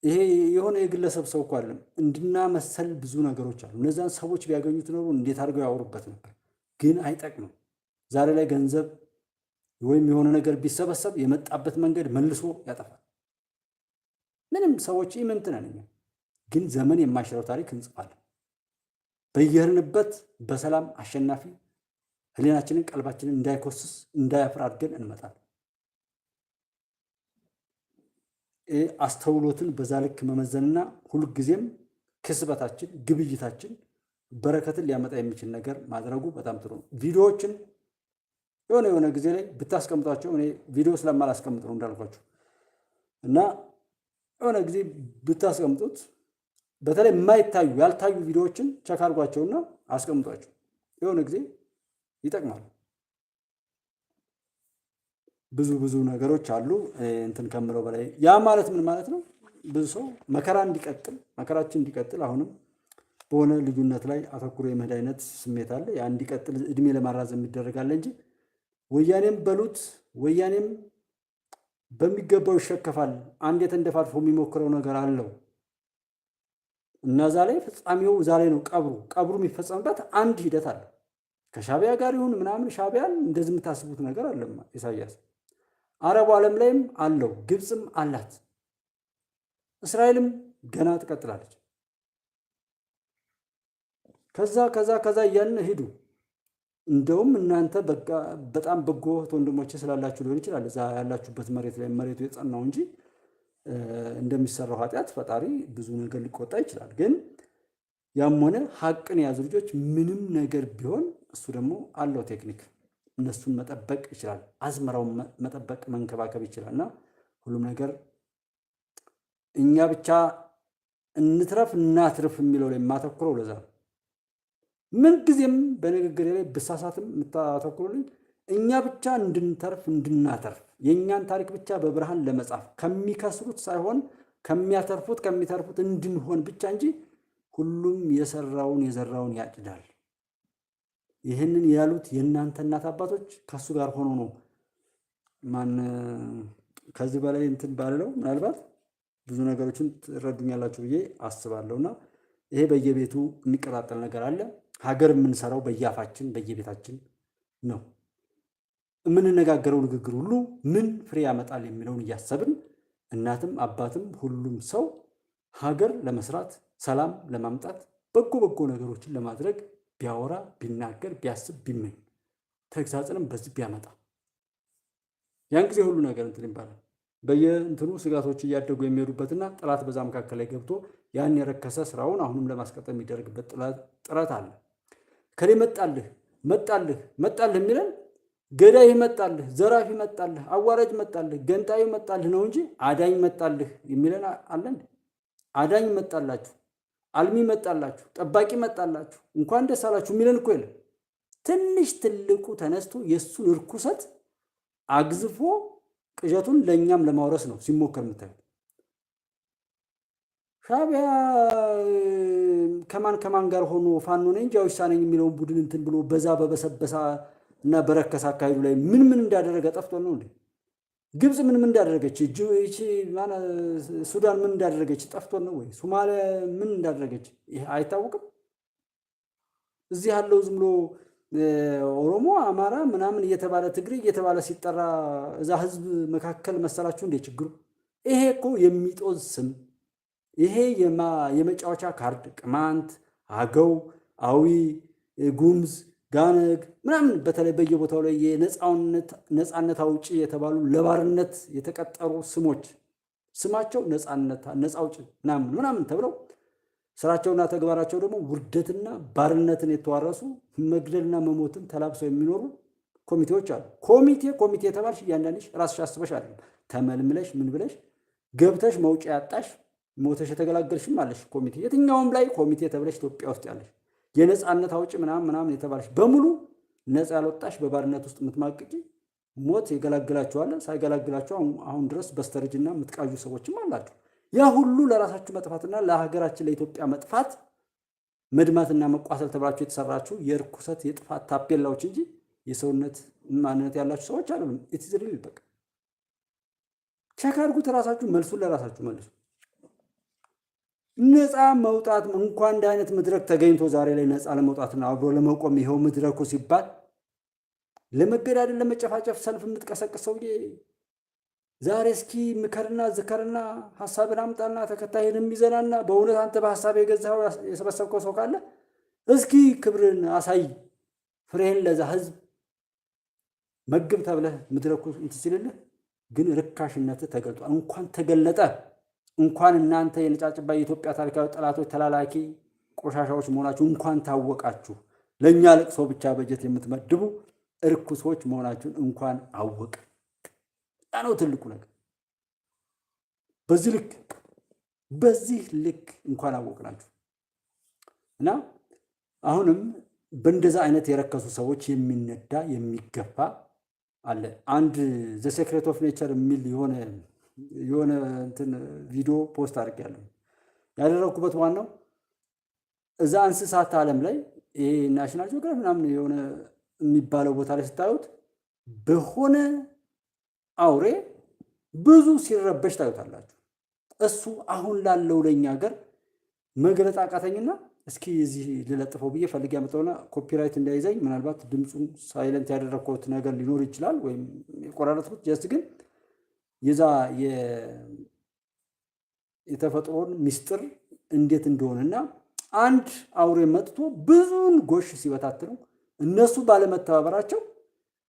ይሄ የሆነ የግለሰብ ሰው እኮ አይደለም። እንድና መሰል ብዙ ነገሮች አሉ። እነዛን ሰዎች ቢያገኙት ኖሮ እንዴት አድርገው ያወሩበት ነበር። ግን አይጠቅምም። ዛሬ ላይ ገንዘብ ወይም የሆነ ነገር ቢሰበሰብ የመጣበት መንገድ መልሶ ያጠፋል። ምንም ሰዎች ኢምንት ነን እኛ፣ ግን ዘመን የማይሽረው ታሪክ እንጽፋለን። በየሄድንበት በሰላም አሸናፊ ህሊናችንን ቀልባችንን እንዳይኮስስ እንዳያፍር አድርገን እንመጣለን። አስተውሎትን በዛ ልክ መመዘንና ሁልጊዜም ክስበታችን ግብይታችን በረከትን ሊያመጣ የሚችል ነገር ማድረጉ በጣም ጥሩ ነው። ቪዲዮዎችን የሆነ ጊዜ ላይ ብታስቀምጧቸው፣ እኔ ቪዲዮ ስለማላስቀምጥ ነው እንዳልኳችሁ፣ እና የሆነ ጊዜ ብታስቀምጡት በተለይ የማይታዩ ያልታዩ ቪዲዮዎችን ቸክ አድርጓቸውና አስቀምጧቸው። የሆነ ጊዜ ይጠቅማሉ። ብዙ ነገሮች አሉ እንትን ከምለው በላይ። ያ ማለት ምን ማለት ነው? ብዙ ሰው መከራችን እንዲቀጥል አሁንም በሆነ ልዩነት ላይ አተኩሮ የመሄድ አይነት ስሜት አለ። ያ እንዲቀጥል እድሜ ለማራዘም ይደረጋል እንጂ ወያኔም በሉት ወያኔም በሚገባው ይሸከፋል። አንድ የተንደፋድፎ የሚሞክረው ነገር አለው እና ዛ ላይ ፍጻሜው ዛሬ ነው። ቀብሩ የሚፈጸምበት አንድ ሂደት አለ። ከሻቢያ ጋር ይሁን ምናምን ሻቢያን እንደዚህ የምታስቡት ነገር አለማ ኢሳያስ አረቡ ዓለም ላይም አለው፣ ግብፅም አላት፣ እስራኤልም ገና ትቀጥላለች። ከዛ እያልን ሂዱ። እንደውም እናንተ በጣም በጎ ወንድሞቼ ስላላችሁ ሊሆን ይችላል እዛ ያላችሁበት መሬት ላይ መሬቱ የጸናው እንጂ እንደሚሰራው ኃጢአት ፈጣሪ ብዙ ነገር ሊቆጣ ይችላል። ግን ያም ሆነ ሀቅን የያዙ ልጆች ምንም ነገር ቢሆን እሱ ደግሞ አለው ቴክኒክ፣ እነሱን መጠበቅ ይችላል። አዝመራውን መጠበቅ መንከባከብ ይችላል። እና ሁሉም ነገር እኛ ብቻ እንትረፍ እናትርፍ የሚለው ላይ የማተኩረው ለዛ ነው። ምንጊዜም በንግግሬ ላይ ብሳሳትም የምታተኩሩልኝ እኛ ብቻ እንድንተርፍ እንድናተርፍ የእኛን ታሪክ ብቻ በብርሃን ለመጻፍ ከሚከስሩት ሳይሆን ከሚተርፉት እንድንሆን ብቻ እንጂ ሁሉም የዘራውን ያጭዳል። ይህንን ያሉት የእናንተ እናት አባቶች ከሱ ጋር ሆኖ ነው። ከዚህ በላይ እንትን ባልለው ምናልባት ብዙ ነገሮችን ትረዱኛላችሁ ብዬ አስባለሁና ይሄ በየቤቱ የሚቀጣጠል ነገር አለ። ሀገር የምንሰራው በየአፋችን በየቤታችን ነው። የምንነጋገረው ንግግር ሁሉ ምን ፍሬ ያመጣል የሚለውን እያሰብን እናትም አባትም ሁሉም ሰው ሀገር ለመስራት ሰላም ለማምጣት በጎ ነገሮችን ለማድረግ ቢያወራ ቢናገር ቢያስብ ቢመኝ ተግሳጽንም በዚህ ቢያመጣ ያን ጊዜ ሁሉ ነገር እንትን ይባላል። በየእንትኑ ስጋቶች እያደጉ የሚሄዱበትና ጠላት በዛ መካከል ላይ ገብቶ ያን የረከሰ ስራውን አሁንም ለማስቀጠል የሚደረግበት ጥረት አለ። ከሌ መጣልህ የሚለን ገዳይ መጣልህ፣ ዘራፊ መጣልህ፣ አዋራጅ መጣልህ፣ ገንጣዩ መጣልህ ነው እንጂ አዳኝ መጣልህ የሚለን አለ እንዴ? አዳኝ መጣላችሁ፣ አልሚ መጣላችሁ፣ ጠባቂ መጣላችሁ፣ እንኳን ደስ አላችሁ የሚለን እኮ የለም። ትንሽ ትልቁ ተነስቶ የእሱን እርኩሰት አግዝፎ ቅዠቱን ለእኛም ለማውረስ ነው ሲሞከር የምታዩት። ሻዕቢያ ከማን ጋር ሆኖ ፋኖ ነኝ እንጂ አዊሳ ነኝ የሚለውን ቡድን እንትን ብሎ በዛ በበሰበሳ እና በረከሰ አካሄዱ ላይ ምን እንዳደረገ ጠፍቶን ነው እንዴ? ግብፅ ምን እንዳደረገች፣ ሱዳን ምን እንዳደረገች ጠፍቶን ነው ወይ? ሶማሊያ ምን እንዳደረገች ይሄ አይታወቅም? እዚህ ያለው ዝም ብሎ ኦሮሞ፣ አማራ ምናምን እየተባለ ትግሬ እየተባለ ሲጠራ እዛ ህዝብ መካከል መሰላችሁ እንዴ ችግሩ? ይሄ እኮ የሚጦዝ ስም፣ ይሄ የመጫወቻ ካርድ ቅማንት፣ አገው፣ አዊ፣ ጉምዝ፣ ጋነግ ምናምን በተለይ በየቦታው ላይ የነፃነት አውጪ የተባሉ ለባርነት የተቀጠሩ ስሞች ስማቸው ነፃ አውጪ ምናምን ተብለው ስራቸውና ተግባራቸው ደግሞ ውርደትና ባርነትን የተዋረሱ መግደልና መሞትን ተላብሰው የሚኖሩ ኮሚቴዎች አሉ። ኮሚቴ የተባልሽ እያንዳንድሽ ራስሽ አስበሽ አይደለም ተመልምለሽ ምን ብለሽ ገብተሽ መውጫ ያጣሽ ሞተሽ የተገላገልሽም አለሽ ኮሚቴ። የትኛውም ላይ ኮሚቴ ተብለሽ ኢትዮጵያ ውስጥ ያለሽ የነፃነት አውጪ ምናምን የተባልሽ በሙሉ ነፃ ያልወጣሽ በባርነት ውስጥ የምትማቅቂ ሞት የገላግላችኋል። ሳይገላግላችሁ አሁን ድረስ በስተርጅና የምትቃዡ ሰዎችም አላችሁ። ያ ሁሉ ለራሳችሁ መጥፋትና ለሀገራችን ለኢትዮጵያ መጥፋት መድማትና መቋሰል ተብላችሁ የተሰራችሁ የርኩሰት የጥፋት ታፔላዎች እንጂ የሰውነት ማንነት ያላችሁ ሰዎች አይደሉም። ኢትስ ሪል በቃ ቸክ አድርጉት። ራሳችሁ መልሱን ለራሳችሁ መልሱ። ነፃ መውጣት እንኳን እንደ አይነት መድረክ ተገኝቶ ዛሬ ላይ ነፃ ለመውጣትና አብሮ ለመቆም ይኸው መድረኩ ሲባል ለመገዳደል ለመጨፋጨፍ ሰልፍ የምትቀሰቅስ ሰውዬ ዛሬ እስኪ ምከርና ዝከርና ሐሳብን አምጣና ተከታይን የሚዘናና በእውነት አንተ በሐሳብ የገዛው የሰበሰብከው ሰው ካለ እስኪ ክብርን አሳይ፣ ፍሬህን ለዛ ህዝብ መግብ ተብለህ መድረኩ እንትን ሲልልህ ግን ርካሽነት ተገልጧል። እንኳን ተገለጠ እንኳን እናንተ የነጫጭባ የኢትዮጵያ ታሪካዊ ጠላቶች ተላላኪ ቆሻሻዎች መሆናችሁ እንኳን ታወቃችሁ። ለእኛ ለቅሶ ብቻ በጀት የምትመድቡ እርኩሶች መሆናችሁን እንኳን አወቅ። ያ ነው ትልቁ ነገር። በዚህ ልክ እንኳን አወቅናችሁ እና አሁንም በእንደዛ አይነት የረከሱ ሰዎች የሚነዳ የሚገፋ አለ። አንድ ዘ ሴክሬት ኦፍ ኔቸር የሚል የሆነ እንትን ቪዲዮ ፖስት አድርጌያለሁ። ያደረኩበት ዋናው እዛ እንስሳት ዓለም ላይ ይሄ ናሽናል ጂኦግራፊ ምናምን የሆነ የሚባለው ቦታ ላይ ስታዩት በሆነ አውሬ ብዙ ሲረበሽ ታዩታላችሁ። እሱ አሁን ላለው ለኛ ሀገር መግለጥ አቃተኝና እስኪ እዚህ ልለጥፈው ብዬ ፈልጌ ያመጣውና ኮፒራይት እንዳይዘኝ ምናልባት ድምፁን ሳይለንት ያደረኩት ነገር ሊኖር ይችላል ወይም የቆራረጥኩት ጀስት ግን የዛ የተፈጥሮን ሚስጥር እንዴት እንደሆነና አንድ አውሬ መጥቶ ብዙን ጎሽ ሲበታትነው እነሱ ባለመተባበራቸው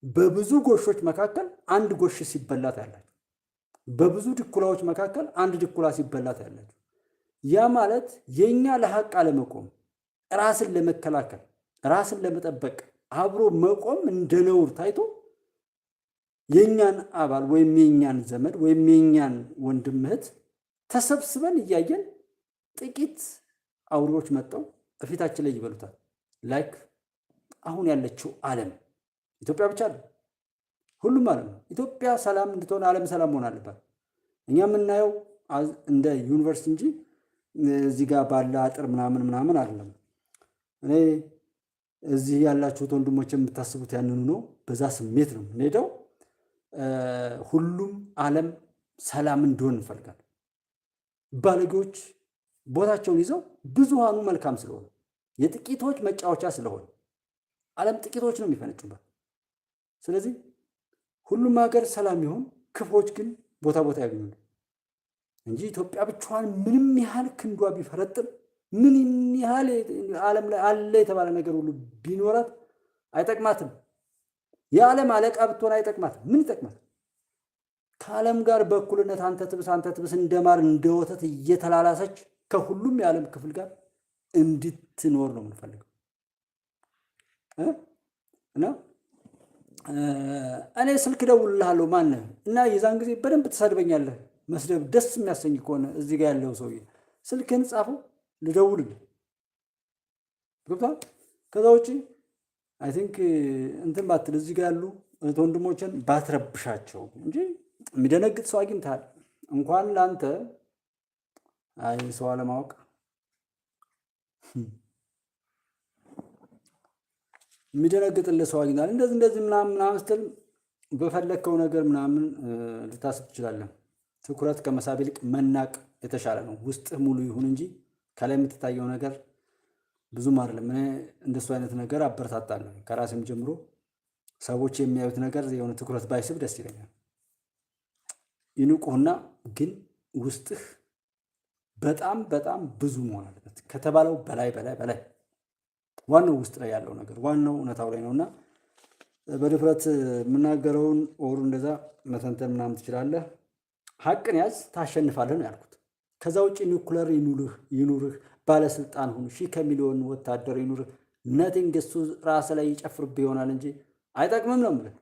በብዙ ጎሾች መካከል አንድ ጎሽ ሲበላት ያላችሁ፣ በብዙ ድኩላዎች መካከል አንድ ድኩላ ሲበላት ያላችሁ። ያ ማለት የኛ ለሐቅ አለመቆም፣ ራስን ለመከላከል፣ ራስን ለመጠበቅ አብሮ መቆም እንደ ነውር ታይቶ የኛን አባል ወይም የኛን ዘመድ ወይም የኛን ወንድም እህት ተሰብስበን እያየን ጥቂት አውሬዎች መጥተው በፊታችን ላይ ይበሉታል። ላይክ አሁን ያለችው ዓለም ኢትዮጵያ ብቻ አይደለም፣ ሁሉም ዓለም ነው። ኢትዮጵያ ሰላም እንድትሆን ዓለም ሰላም መሆን አለባት። እኛ የምናየው እንደ ዩኒቨርሲቲ እንጂ እዚህ ጋር ባለ አጥር ምናምን አይደለም። እኔ እዚህ ያላችሁት ወንድሞች የምታስቡት ያንኑ ነው። በዛ ስሜት ነው የምንሄደው። ሁሉም ዓለም ሰላም እንዲሆን እንፈልጋለን። ባለጌዎች ቦታቸውን ይዘው ብዙሃኑ መልካም ስለሆነ የጥቂቶች መጫወቻ ስለሆነ ዓለም ጥቂቶች ነው የሚፈነጩበት። ስለዚህ ሁሉም ሀገር ሰላም ይሁን፣ ክፎች ግን ቦታ ያገኙ እንጂ ኢትዮጵያ ብቻዋን ምንም ያህል ክንዷ ቢፈረጥም ምንም ያህል ዓለም ላይ አለ የተባለ ነገር ሁሉ ቢኖራት አይጠቅማትም። የዓለም አለቃ ብትሆን አይጠቅማትም። ምን ይጠቅማት? ከዓለም ጋር በእኩልነት አንተ ትብስ እንደማር እንደ ወተት እየተላላሰች ከሁሉም የዓለም ክፍል ጋር እንድትኖር ነው የምንፈልገው እና እኔ ስልክ ደውልልሃለሁ ማነህ እና የዛን ጊዜ በደንብ ትሰድበኛለህ። መስደብ ደስ የሚያሰኝ ከሆነ እዚህ ጋር ያለው ሰውዬ ስልክህን ጻፈው፣ ልደውልልህ ገብቷል። ከዛ ውጪ አይ ቲንክ እንትን ባትል እዚህ ጋር ያሉ ወንድሞችን ባትረብሻቸው እንጂ የሚደነግጥ ሰው አግኝተሃል። እንኳን ለአንተ አይ ሰው አለማወቅ የሚደነግጥልህ ሰው አግኝተሃል። እንደዚህ ምናምን ስትል በፈለግከው ነገር ምናምን ልታስብ ትችላለህ። ትኩረት ከመሳብ ይልቅ መናቅ የተሻለ ነው። ውስጥህ ሙሉ ይሁን እንጂ ከላይ የምትታየው ነገር ብዙም አይደለም። እኔ እንደሱ አይነት ነገር አበረታታለሁ። ከራሴም ጀምሮ ሰዎች የሚያዩት ነገር የሆነ ትኩረት ባይስብ ደስ ይለኛል። ይንቁህና ግን ውስጥህ በጣም በጣም ብዙ መሆን አለበት ከተባለው በላይ በላይ በላይ። ዋናው ውስጥ ላይ ያለው ነገር ዋናው እውነታው ላይ ነውና በድፍረት የምናገረውን ኦሩ እንደዛ መተንተን ምናምን ትችላለህ። ሀቅን ያዝ ታሸንፋለህ ነው ያልኩት። ከዛ ውጭ ኒውክለር ይኑርህ ባለስልጣን ሁን 1000 ከሚሊዮን ወታደር ይኑርህ ነቲንግ እሱ ራስ ላይ ይጨፍርብህ ይሆናል እንጂ አይጠቅምም ነው የምልህ።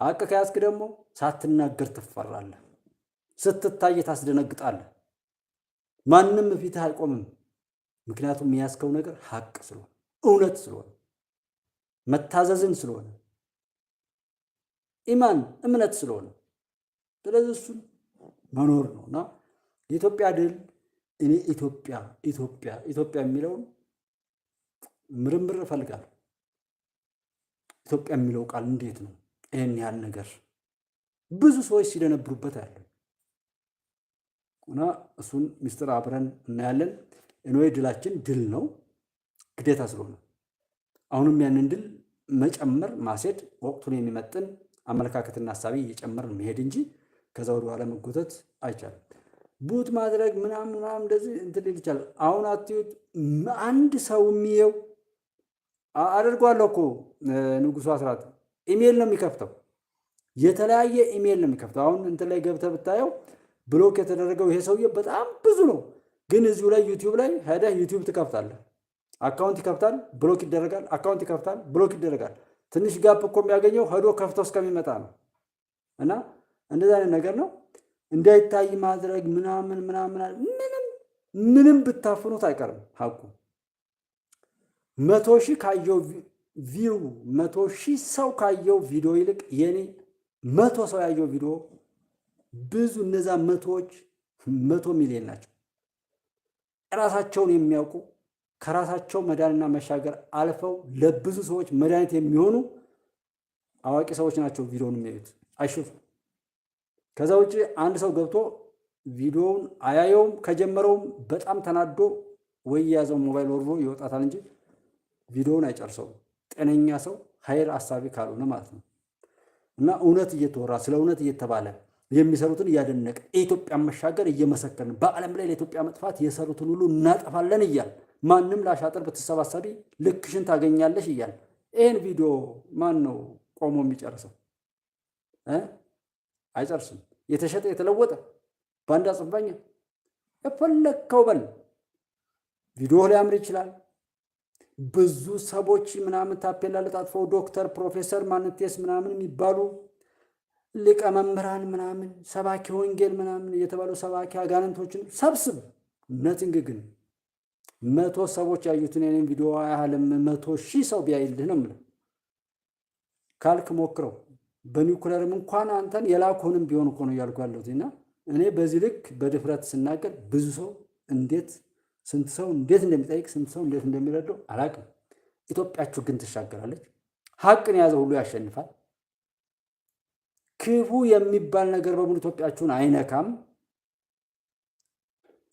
ሀቅ ከያዝክ ደግሞ ሳትናገር ትፈራለህ፣ ስትታይ ታስደነግጣለህ። ማንም ፊትህ አይቆምም። ምክንያቱም የያዝከው ነገር ሀቅ ስለሆነ እውነት ስለሆነ መታዘዝን ስለሆነ ኢማን እምነት ስለሆነ ስለዚህ እሱን መኖር ነውና የኢትዮጵያ ድል እኔ ኢትዮጵያ የሚለውን ምርምር እፈልጋለሁ። ኢትዮጵያ የሚለው ቃል እንዴት ነው ይህን ያህል ነገር ብዙ ሰዎች ሲደነብሩበት ያለ እና እሱን ሚስጥር አብረን እናያለን። እኔ ድላችን ድል ነው ግዴታ ስለሆነ አሁንም ያንን ድል መጨመር ማስሄድ ወቅቱን የሚመጥን አመለካከትና ሐሳቢ እየጨመርን መሄድ እንጂ ከዛ ወደ ኋላ መጎተት አይቻልም። ቡት ማድረግ ምናምን እንደዚህ እንትን ይቻላል። አሁን አትዩት አንድ ሰው የሚየው አድርጓለሁ እኮ ንጉሱ አስራት ኢሜል ነው የሚከፍተው፣ የተለያየ ኢሜል ነው የሚከፍተው። አሁን እንትን ላይ ገብተህ ብታየው ብሎክ የተደረገው ይሄ ሰውዬ በጣም ብዙ ነው። ግን እዚሁ ላይ ዩቲዩብ ላይ ሄደህ ዩቲዩብ ትከፍታለህ፣ አካውንት ይከፍታል፣ ብሎክ ይደረጋል፣ አካውንት ይከፍታል፣ ብሎክ ይደረጋል። ትንሽ ጋፕ እኮ የሚያገኘው ሄዶ ከፍቶ እስከሚመጣ ነው። እና እንደዛ አይነት ነገር ነው እንዳይታይ ማድረግ ምናምን ምንም ብታፍኑት አይቀርም ሀቁ። 100,000 ካየው ቪው 100,000 ሰው ካየው ቪዲዮ ይልቅ የኔ 100 ሰው ያየው ቪዲዮ ብዙ እነዛ 100ዎች 100 ሚሊዮን ናቸው። ራሳቸውን የሚያውቁ ከራሳቸው መዳንና መሻገር አልፈው ለብዙ ሰዎች መድኃኒት የሚሆኑ አዋቂ ሰዎች ናቸው ቪዲዮውን የሚያዩት አይሽፉ። ከዛ ውጭ አንድ ሰው ገብቶ ቪዲዮውን አያየውም። ከጀመረውም በጣም ተናዶ ወይ የያዘው ሞባይል ወርዶ ይወጣታል እንጂ ቪዲዮውን አይጨርሰውም። ጤነኛ ሰው ኃይል አሳቢ ካልሆነ ማለት ነው። እና እውነት እየተወራ ስለ እውነት እየተባለ የሚሰሩትን እያደነቀ የኢትዮጵያን መሻገር እየመሰከርን በዓለም ላይ ለኢትዮጵያ መጥፋት የሰሩትን ሁሉ እናጠፋለን እያል ማንም ላሻጥር ብትሰባሰቢ ልክሽን ታገኛለሽ እያል ይህን ቪዲዮ ማን ነው ቆሞ የሚጨርሰው? አይጨርስም። የተሸጠ የተለወጠ ባንዳ ጽንፈኛ የፈለግከው በል ቪዲዮ ሊያምር ይችላል። ብዙ ሰዎች ምናምን ታፔላ ለጣጥፈው ዶክተር ፕሮፌሰር ማንቴስ ምናምን የሚባሉ ሊቀ መምህራን ምናምን ሰባኪ ወንጌል ምናምን እየተባሉ ሰባኪ አጋንንቶችን ሰብስብ። ነቲንግ ግን 100 ሰዎች ያዩትን የኔን ቪዲዮ አያህልም 100,000 ሰው ቢያይልህ ነው የምልህ ካልክ ሞክረው። በኒውክለርም እንኳን አንተን የላኩህንም ቢሆን እኮ ነው እያልኩ ያለሁት። እና እኔ በዚህ ልክ በድፍረት ስናገር ብዙ ሰው ስንት ሰው እንዴት እንደሚጠይቅ ስንት ሰው እንዴት እንደሚረዳው አላውቅም። ኢትዮጵያችሁ ግን ትሻገራለች። ሀቅን የያዘ ሁሉ ያሸንፋል። ክፉ የሚባል ነገር በሙሉ ኢትዮጵያችሁን አይነካም።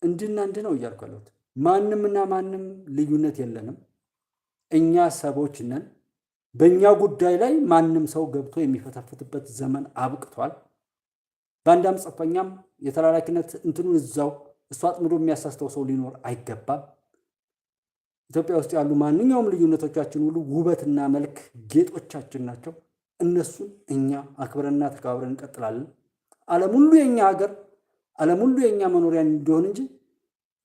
እንድና እንድ ነው እያልኩ ያለሁት። ማንምና ማንም ልዩነት የለንም። እኛ ሰዎች ነን። በእኛ ጉዳይ ላይ ማንም ሰው ገብቶ የሚፈተፍትበት ዘመን አብቅቷል። በአንዳም ጽንፈኛም የተላላኪነት እንትኑን እዛው እሱ አጥምዶ የሚያሳስተው ሰው ሊኖር አይገባም። ኢትዮጵያ ውስጥ ያሉ ማንኛውም ልዩነቶቻችን ሁሉ ውበትና መልክ ጌጦቻችን ናቸው። እነሱን እኛ አክብረንና ተከባብረን እንቀጥላለን። ዓለም ሁሉ የኛ ሀገር፣ ዓለም ሁሉ የኛ መኖሪያ እንዲሆን እንጂ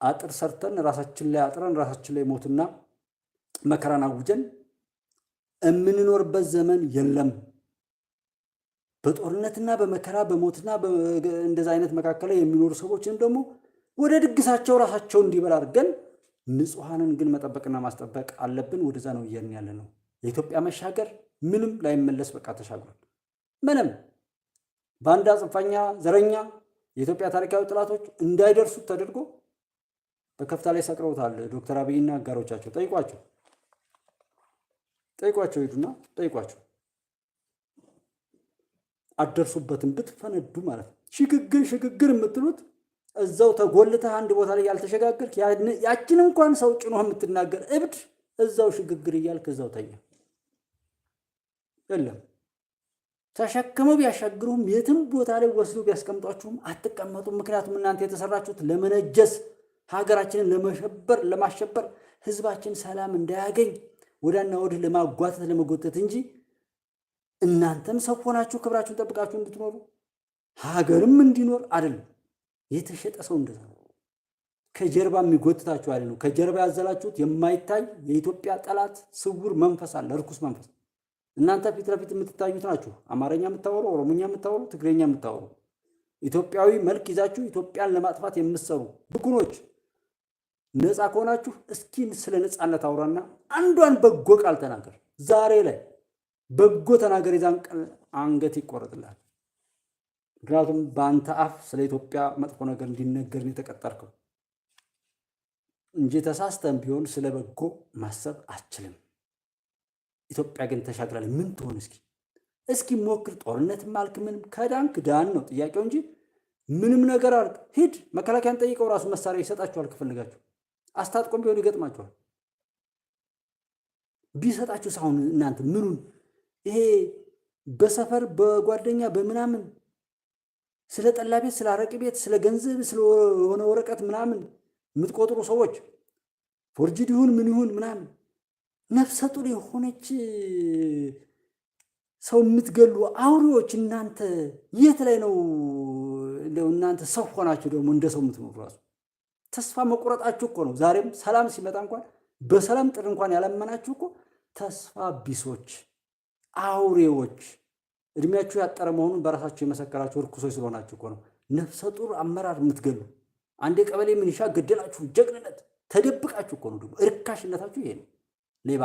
አጥር ሰርተን ራሳችን ላይ አጥረን ራሳችን ላይ ሞትና መከራን አውጀን የምንኖርበት ዘመን የለም። በጦርነትና በመከራ በሞትና እንደዛ አይነት መካከል ላይ የሚኖሩ ሰዎችንም ደግሞ ወደ ድግሳቸው ራሳቸው እንዲበላ አድርገን ንጹሃንን ግን መጠበቅና ማስጠበቅ አለብን። ወደዛ ነው እየርን ያለ ነው። የኢትዮጵያ መሻገር ምንም ላይመለስ በቃ ተሻግሯል። ምንም ባንዳ፣ ጽንፈኛ፣ ዘረኛ የኢትዮጵያ ታሪካዊ ጥላቶች እንዳይደርሱት ተደርጎ በከፍታ ላይ ሰቅረውታል። ዶክተር አብይና አጋሮቻቸው ጠይቋቸው፣ ሂዱና ጠይቋቸው። አደርሱበትም ብትፈነዱ ማለት ነው። ሽግግር የምትሉት እዛው ተጎልተህ አንድ ቦታ ላይ ያልተሸጋገርክ ያችን እንኳን ሰው ጭኖ የምትናገር እብድ እዛው ሽግግር እያልክ እዛው ተኛ። የለም ተሸክመው ቢያሻግሩም የትም ቦታ ላይ ወስዶ ቢያስቀምጧችሁም አትቀመጡም። ምክንያቱም እናንተ የተሰራችሁት ለመነጀስ፣ ሀገራችንን ለማሸበር፣ ህዝባችን ሰላም እንዳያገኝ ወዳና ወዲህ ለማጓተት ለመጎተት እንጂ እናንተም ሰው ሆናችሁ ክብራችሁን ጠብቃችሁ እንድትኖሩ ሀገርም እንዲኖር አይደለም። የተሸጠ ሰው እንደዛ ነው። ከጀርባ የሚጎትታችሁ አይደለም። ከጀርባ ያዘላችሁት የማይታይ የኢትዮጵያ ጠላት ስውር መንፈስ አለ፣ ርኩስ መንፈስ። እናንተ ፊት ለፊት የምትታዩት ናችሁ። አማርኛ የምታወሩ፣ ኦሮሞኛ የምታወሩ፣ ትግሬኛ የምታወሩ ኢትዮጵያዊ መልክ ይዛችሁ ኢትዮጵያን ለማጥፋት የምትሰሩ ብኩኖች፣ ነፃ ከሆናችሁ እስኪ ስለ ነፃነት አውራና አንዷን በጎ ቃል ተናገር። ዛሬ ላይ በጎ ተናገር፣ የዛን ቀን አንገት ይቆረጥላል። ምክንያቱም በአንተ አፍ ስለ ኢትዮጵያ መጥፎ ነገር እንዲነገር ነው የተቀጠርከው እንጂ ተሳስተን ቢሆን ስለ በጎ ማሰብ አችልም። ኢትዮጵያ ግን ተሻግራለች። ምን ትሆን እስኪ ሞክር። ጦርነት ማልክ ምንም ከዳንክ ዳን ነው ጥያቄው እንጂ ምንም ነገር አልክ ሂድ። መከላከያን ጠይቀው ራሱ መሳሪያ ይሰጣችኋል። ከፈልጋችሁ አስታጥቆም ቢሆን ይገጥማችኋል። ቢሰጣችሁ ሳሁን እናንተ ምኑን ይሄ በሰፈር በጓደኛ በምናምን ስለ ጠላ ቤት፣ ስለ አረቂ ቤት፣ ስለ ገንዘብ፣ ስለ ሆነ ወረቀት ምናምን የምትቆጥሩ ሰዎች ፎርጅድ ይሁን ምን ይሁን ምናምን ነፍሰ ጡር የሆነች ሰው የምትገሉ አውሬዎች እናንተ የት ላይ ነው እናንተ ሰው ሆናችሁ ደግሞ እንደ ሰው የምትኖሩ? ራሱ ተስፋ መቁረጣችሁ እኮ ነው። ዛሬም ሰላም ሲመጣ እንኳን በሰላም ጥሪ እንኳን ያለመናችሁ እኮ ተስፋ ቢሶች አውሬዎች፣ እድሜያችሁ ያጠረ መሆኑን በራሳችሁ የመሰከራችሁ እርኩሶች ስለሆናችሁ እኮ ነው። ነፍሰ ጡር አመራር የምትገሉ አንዴ ቀበሌ ምንሻ ገደላችሁ፣ ጀግንነት ተደብቃችሁ እኮ ነው። ደግሞ እርካሽነታችሁ ይሄ ነው። ሌባ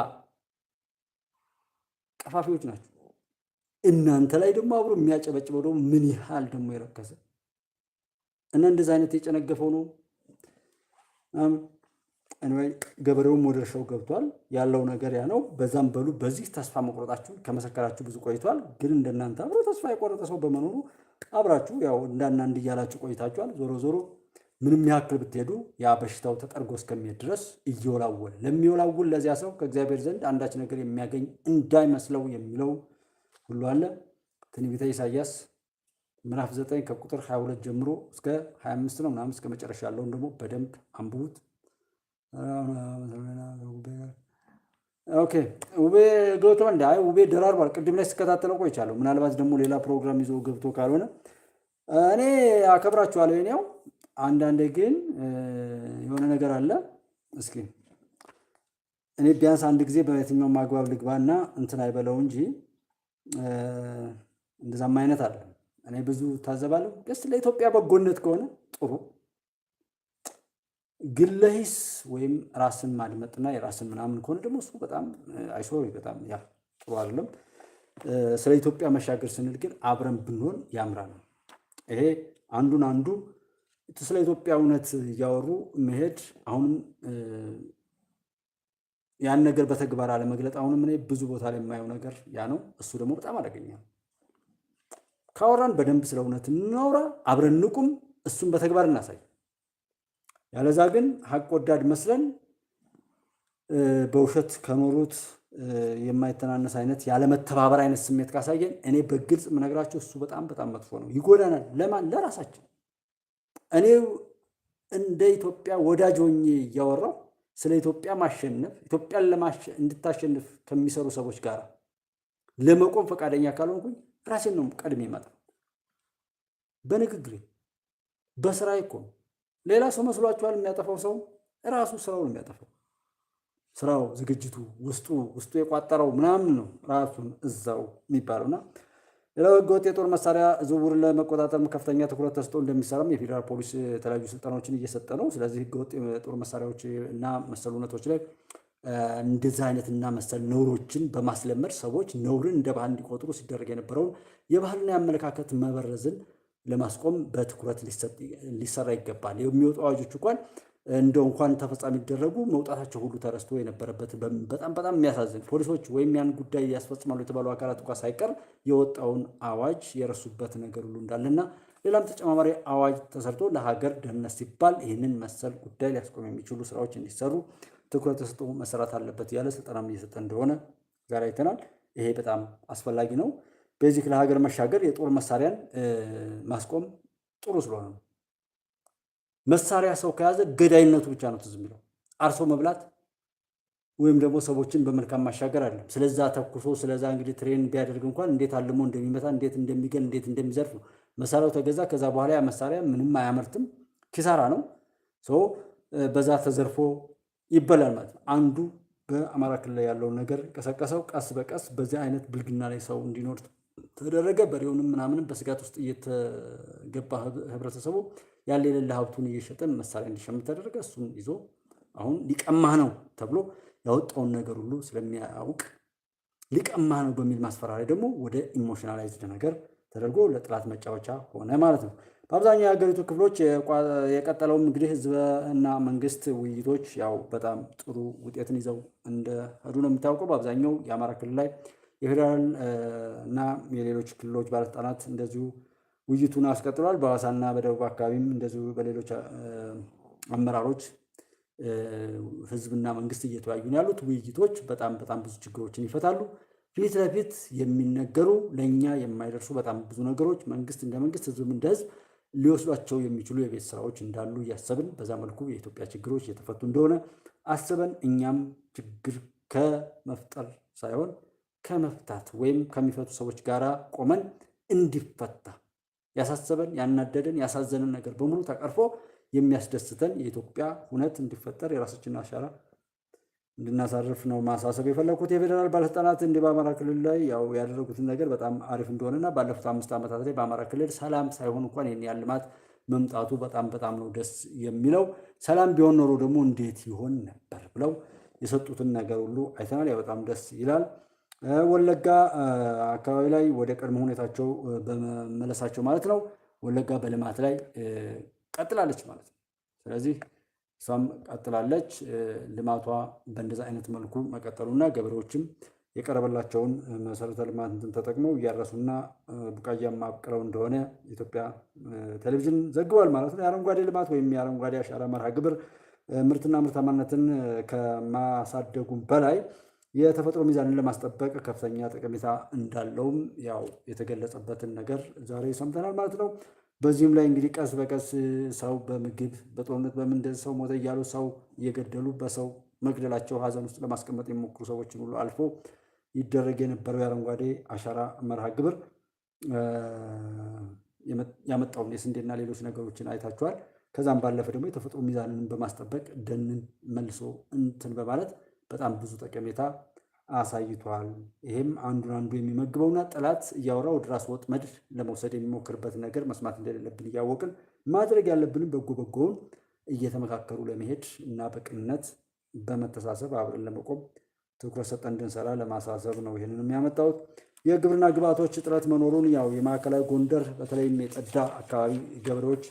ቀፋፊዎች ናቸው። እናንተ ላይ ደግሞ አብሮ የሚያጨበጭበው ደግሞ ምን ያህል ደግሞ የረከሰ እና እንደዛ አይነት የጨነገፈው ነው። አንወይ ገበሬውም ወደ እርሻው ገብቷል። ያለው ነገር ያ ነው። በዛም በሉ በዚህ ተስፋ መቁረጣችሁ ከመሰከራችሁ ብዙ ቆይቷል። ግን እንደናንተ አብሮ ተስፋ የቆረጠ ሰው በመኖሩ አብራችሁ ያው እንዳናንድ እያላችሁ ቆይታችኋል። ዞሮ ዞሮ ምንም ያክል ብትሄዱ ያ በሽታው ተጠርጎ እስከሚሄድ ድረስ እየወላወለ ለሚወላውል ለዚያ ሰው ከእግዚአብሔር ዘንድ አንዳች ነገር የሚያገኝ እንዳይመስለው የሚለው ሁሉ አለ። ትንቢተ ኢሳይያስ ምዕራፍ 9 ከቁጥር 22 ጀምሮ እስከ 25 ነው ምናምን እስከ መጨረሻ ያለውን ደግሞ በደንብ አንብቡት። ኦኬ ውቤ ገብቶ እንዳይ ውቤ ደራርቧል። ቅድም ላይ ስከታተለው ቆይቻለሁ። ምናልባት ደግሞ ሌላ ፕሮግራም ይዞ ገብቶ ካልሆነ እኔ አከብራችኋለሁ። እኔው አንዳንዴ ግን የሆነ ነገር አለ። እስኪ እኔ ቢያንስ አንድ ጊዜ በየትኛውም አግባብ ልግባና እንትን አይበለው እንጂ እንደዛም አይነት አለ። እኔ ብዙ ታዘባለሁ። ደስ ለኢትዮጵያ በጎነት ከሆነ ጥሩ፣ ግለሂስ ወይም ራስን ማድመጥና የራስን ምናምን ከሆነ ደግሞ እሱ በጣም አይሶሪ በጣም ያ ጥሩ አይደለም። ስለ ኢትዮጵያ መሻገር ስንል ግን አብረን ብንሆን ያምራል። ይሄ አንዱን አንዱ ስለ ኢትዮጵያ እውነት እያወሩ መሄድ አሁንም ያን ነገር በተግባር አለመግለጥ አሁንም እኔ ብዙ ቦታ ላይ የማየው ነገር ያ ነው። እሱ ደግሞ በጣም አደገኛ ነው። ካወራን በደንብ ስለ እውነት እናውራ፣ አብረን ንቁም፣ እሱን በተግባር እናሳይ። ያለዛ ግን ሀቅ ወዳድ መስለን በውሸት ከኖሩት የማይተናነስ አይነት ያለመተባበር አይነት ስሜት ካሳየን እኔ በግልጽ የምነግራቸው እሱ በጣም በጣም መጥፎ ነው። ይጎዳናል። ለማን? ለራሳችን። እኔ እንደ ኢትዮጵያ ወዳጅ ሆኜ እያወራው ስለ ኢትዮጵያ ማሸነፍ ኢትዮጵያን እንድታሸንፍ ከሚሰሩ ሰዎች ጋር ለመቆም ፈቃደኛ ካልሆንኩኝ ራሴን ነው ቀድሜ ይመጣ። በንግግሬ በስራዬ እኮ ነው። ሌላ ሰው መስሏችኋል? የሚያጠፋው ሰው ራሱ ስራው ነው የሚያጠፋው። ስራው ዝግጅቱ ውስጡ የቋጠረው ምናምን ነው ራሱን እዛው የሚባለውና ሌላው ህገወጥ የጦር መሳሪያ ዝውውርን ለመቆጣጠር ከፍተኛ ትኩረት ተሰጥቶ እንደሚሰራም የፌዴራል ፖሊስ የተለያዩ ስልጠናዎችን እየሰጠ ነው። ስለዚህ ህገወጥ የጦር መሳሪያዎች እና መሰል እውነቶች ላይ እንደዚህ አይነትና መሰል ነውሮችን በማስለመድ ሰዎች ነውርን እንደ ባህል እንዲቆጥሩ ሲደረግ የነበረውን የባህልና የአመለካከት መበረዝን ለማስቆም በትኩረት ሊሰራ ይገባል። የሚወጡ አዋጆች እንኳን ተፈጻሚ ይደረጉ መውጣታቸው ሁሉ ተረስቶ የነበረበት በጣም የሚያሳዝን ፖሊሶች ወይም ያን ጉዳይ ያስፈጽማሉ የተባሉ አካላት ሳይቀር የወጣውን አዋጅ የረሱበት ነገር ሁሉ እንዳለና ሌላም ተጨማሪ አዋጅ ተሰርቶ ለሀገር ደህንነት ሲባል ይህንን መሰል ጉዳይ ሊያስቆም የሚችሉ ስራዎች እንዲሰሩ ትኩረት ተሰጥቶ መሰራት አለበት ያለ ስልጠናም እየሰጠ እንደሆነ ጋር አይተናል። ይሄ በጣም አስፈላጊ ነው። በዚህ ለሀገር መሻገር የጦር መሳሪያን ማስቆም ጥሩ ስለሆነ ነው። መሳሪያ ሰው ከያዘ ገዳይነቱ ብቻ ነው ትዝ የሚለው። አርሶ መብላት ወይም ደግሞ ሰዎችን በመልካም ማሻገር አይደለም። ስለዛ ተኩሶ ስለዛ እንግዲህ ትሬን ቢያደርግ እንኳን እንዴት አልሞ እንደሚመታ እንዴት እንደሚገል እንዴት እንደሚዘርፍ ነው። መሳሪያው ተገዛ፣ ከዛ በኋላ ያ መሳሪያ ምንም አያመርትም፣ ኪሳራ ነው። በዛ ተዘርፎ ይበላል ማለት ነው። አንዱ በአማራ ክልል ላይ ያለውን ነገር ቀሰቀሰው። ቀስ በቀስ በዚህ አይነት ብልግና ላይ ሰው እንዲኖር ተደረገ። በሬውንም ምናምንም በስጋት ውስጥ እየተገባ ህብረተሰቡ ያለ የሌለ ሀብቱን እየሸጠን መሳሪያ እንዲሸምት ተደረገ። እሱን ይዞ አሁን ሊቀማህ ነው ተብሎ ያወጣውን ነገር ሁሉ ስለሚያውቅ ሊቀማህ ነው በሚል ማስፈራሪያ ደግሞ ወደ ኢሞሽናላይዝድ ነገር ተደርጎ ለጥላት መጫወቻ ሆነ ማለት ነው። በአብዛኛው የሀገሪቱ ክፍሎች የቀጠለውም እንግዲህ ህዝብና መንግስት ውይይቶች ያው በጣም ጥሩ ውጤትን ይዘው እንደሄዱ ነው የሚታወቀው። በአብዛኛው የአማራ ክልል ላይ የፌዴራል እና የሌሎች ክልሎች ባለስልጣናት እንደዚሁ ውይይቱን አስቀጥሏል። በሐዋሳና በደቡብ አካባቢም እንደዚሁ በሌሎች አመራሮች ህዝብና መንግስት እየተወያዩ ነው ያሉት። ውይይቶች በጣም ብዙ ችግሮችን ይፈታሉ። ፊት ለፊት የሚነገሩ ለእኛ የማይደርሱ በጣም ብዙ ነገሮች መንግስት እንደ መንግስት ህዝብም እንደ ህዝብ ሊወስዷቸው የሚችሉ የቤት ስራዎች እንዳሉ እያሰብን በዛ መልኩ የኢትዮጵያ ችግሮች እየተፈቱ እንደሆነ አስበን እኛም ችግር ከመፍጠር ሳይሆን ከመፍታት ወይም ከሚፈቱ ሰዎች ጋር ቆመን እንዲፈታ ያሳሰበን ያናደደን ያሳዘንን ነገር በሙሉ ተቀርፎ የሚያስደስተን የኢትዮጵያ ሁነት እንዲፈጠር የራሳችንን አሻራ እንድናሳርፍ ነው ማሳሰብ የፈለኩት። የፌዴራል ባለስልጣናት እንዲህ በአማራ ክልል ላይ ያው ያደረጉትን ነገር በጣም አሪፍ እንደሆነና ባለፉት 5 ዓመታት ላይ በአማራ ክልል ሰላም ሳይሆን እንኳን ይህን ያህል ልማት መምጣቱ በጣም ነው ደስ የሚለው። ሰላም ቢሆን ኖሮ ደግሞ እንዴት ይሆን ነበር ብለው የሰጡትን ነገር ሁሉ አይተናል። ያው በጣም ደስ ይላል። ወለጋ አካባቢ ላይ ወደ ቀድሞ ሁኔታቸው በመመለሳቸው ማለት ነው። ወለጋ በልማት ላይ ቀጥላለች ማለት ነው። ስለዚህ እሷም ቀጥላለች። ልማቷ በእንደዛ አይነት መልኩ መቀጠሉና ገበሬዎችም የቀረበላቸውን መሰረተ ልማትን ተጠቅመው እያረሱና ቡቃያም አብቅለው እንደሆነ የኢትዮጵያ ቴሌቪዥን ዘግቧል ማለት ነው። የአረንጓዴ ልማት ወይም የአረንጓዴ አሻራ መርሃ ግብር ምርትና ምርታማነትን ከማሳደጉም በላይ የተፈጥሮ ሚዛንን ለማስጠበቅ ከፍተኛ ጠቀሜታ እንዳለውም ያው የተገለጸበትን ነገር ዛሬ ሰምተናል ማለት ነው። በዚህም ላይ እንግዲህ ቀስ በቀስ ሰው በምግብ በጦርነት በምን ሰው ሞተ እያሉ ሰው እየገደሉ በሰው መግደላቸው ሀዘን ውስጥ ለማስቀመጥ የሚሞክሩ ሰዎችን ሁሉ አልፎ ይደረግ የነበረው የአረንጓዴ አሻራ መርሃ ግብር ያመጣውን የስንዴና ሌሎች ነገሮችን አይታችኋል። ከዛም ባለፈ ደግሞ የተፈጥሮ ሚዛንን በማስጠበቅ ደንን መልሶ እንትን በማለት በጣም ብዙ ጠቀሜታ አሳይቷል። ይሄም አንዱ የሚመግበውና ጠላት እያወራ ወደ ራስ ወጥመድ ለመውሰድ የሚሞክርበት ነገር መስማት እንደሌለብን እያወቅን ማድረግ ያለብንም በጎውን እየተመካከሩ ለመሄድ እና በቅንነት በመተሳሰብ አብረን ለመቆም ትኩረት ሰጠን እንድንሰራ ለማሳሰብ ነው ይህንን የሚያመጣውት። የግብርና ግብዓቶች እጥረት መኖሩን ያው የማዕከላዊ ጎንደር በተለይም የጠዳ አካባቢ ገበሬዎች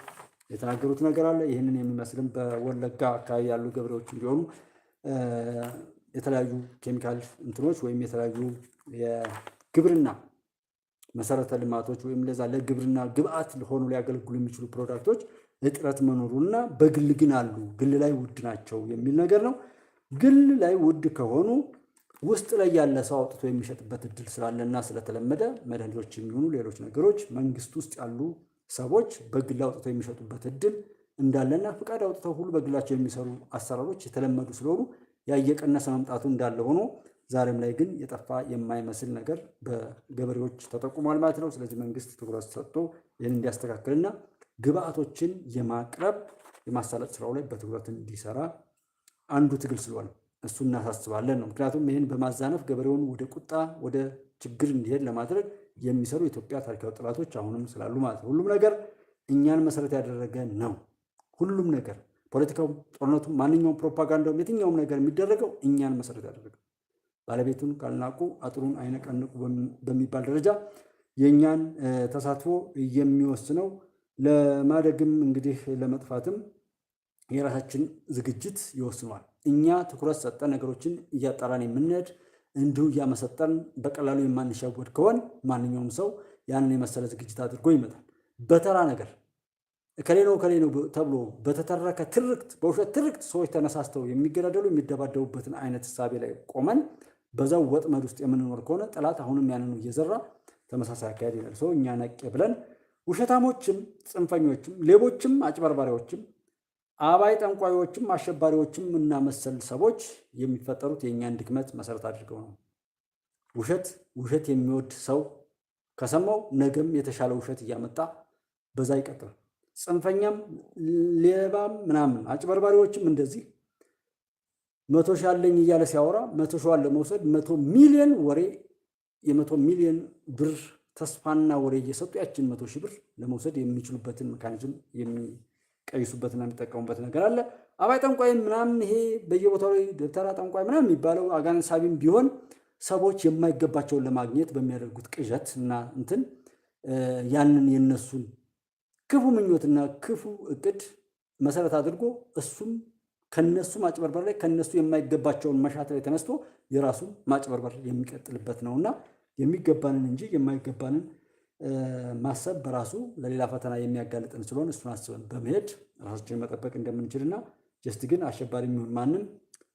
የተናገሩት ነገር አለ። ይህንን የሚመስልም በወለጋ አካባቢ ያሉ ገበሬዎች እንዲሆኑ የተለያዩ ኬሚካል እንትኖች ወይም የተለያዩ የግብርና መሰረተ ልማቶች ወይም ለዛ ለግብርና ግብዓት ሆኖ ሊያገለግሉ የሚችሉ ፕሮዳክቶች እጥረት መኖሩና በግል ግን አሉ፣ ግል ላይ ውድ ናቸው የሚል ነገር ነው። ግል ላይ ውድ ከሆኑ ውስጥ ላይ ያለ ሰው አውጥቶ የሚሸጥበት እድል ስላለና ስለተለመደ መድኃኒቶች የሚሆኑ ሌሎች ነገሮች መንግስት ውስጥ ያሉ ሰዎች በግል አውጥተው የሚሸጡበት እድል እንዳለና ፍቃድ አውጥተው ሁሉ በግላቸው የሚሰሩ አሰራሮች የተለመዱ ስለሆኑ ያየቀነሰ መምጣቱ እንዳለ ሆኖ ዛሬም ላይ ግን የጠፋ የማይመስል ነገር በገበሬዎች ተጠቁሟል ማለት ነው። ስለዚህ መንግስት ትኩረት ሰጥቶ ይህን እንዲያስተካክልና ግብዓቶችን የማቅረብ የማሳለጥ ስራው ላይ በትኩረት እንዲሰራ አንዱ ትግል ስለሆነ እሱ እናሳስባለን ነው። ምክንያቱም ይህን በማዛነፍ ገበሬውን ወደ ቁጣ ወደ ችግር እንዲሄድ ለማድረግ የሚሰሩ የኢትዮጵያ ታሪካዊ ጠላቶች አሁንም ስላሉ ማለት ነው። ሁሉም ነገር እኛን መሰረት ያደረገ ነው። ሁሉም ነገር ፖለቲካው፣ ጦርነቱም፣ ማንኛውም ፕሮፓጋንዳውም፣ የትኛውም ነገር የሚደረገው እኛን መሰረት ያደረገ ባለቤቱን ካልናቁ አጥሩን አይነቀንቁ በሚባል ደረጃ የእኛን ተሳትፎ የሚወስነው ለማደግም እንግዲህ ለመጥፋትም የራሳችን ዝግጅት ይወስኗል። እኛ ትኩረት ሰጠን ነገሮችን እያጠራን የምንሄድ እንዲሁ እያመሰጠን በቀላሉ የማንሻወድ ከሆን ማንኛውም ሰው ያንን የመሰለ ዝግጅት አድርጎ ይመጣል። በተራ ነገር እከሌ ነው ተብሎ በተተረከ ትርክት፣ በውሸት ትርክት ሰዎች ተነሳስተው የሚገዳደሉ የሚደባደቡበትን አይነት እሳቤ ላይ ቆመን በዛው ወጥመድ ውስጥ የምንኖር ከሆነ ጠላት አሁንም ያንኑ እየዘራ ተመሳሳይ አካሄድ ይላል። ሰው እኛ ነቄ ብለን ውሸታሞችም፣ ጽንፈኞችም፣ ሌቦችም፣ አጭበርባሪዎችም፣ አባይ ጠንቋዮችም፣ አሸባሪዎችም እና መሰል ሰዎች የሚፈጠሩት የእኛን ድክመት መሰረት አድርገው ነው። ውሸት የሚወድ ሰው ከሰማው ነገም የተሻለ ውሸት እያመጣ በዛ ይቀጥላል። ጽንፈኛም ሌባም ምናምን አጭበርባሪዎችም እንደዚህ 100 ሺህ አለኝ እያለ ሲያወራ 100 ሺህ ለመውሰድ 100 ሚሊዮን ወሬ የ100 ሚሊዮን ብር ተስፋና ወሬ እየሰጡ ያችን 100 ሺህ ብር ለመውሰድ የሚችሉበትን ሜካኒዝም የሚቀይሱበትና የሚጠቀሙበት ነገር አለ። አባይ ጠንቋይ ምናምን ይሄ በየቦታው ላይ ደብተራ ጠንቋይ ምናምን የሚባለው አጋንንት ሳቢም ቢሆን ሰዎች የማይገባቸውን ለማግኘት በሚያደርጉት ቅዠት እና ያንን የነሱን ክፉ ምኞትና ክፉ እቅድ መሰረት አድርጎ እሱም ከነሱ ማጭበርበር ላይ ከነሱ የማይገባቸውን መሻት ላይ ተነስቶ የራሱን ማጭበርበር የሚቀጥልበት ነውና የሚገባንን እንጂ የማይገባንን ማሰብ በራሱ ለሌላ ፈተና የሚያጋልጥን ስለሆነ እሱን አስበን በመሄድ ራሳችንን መጠበቅ እንደምንችልና ጀስት ግን አሸባሪ የሚሆን ማንም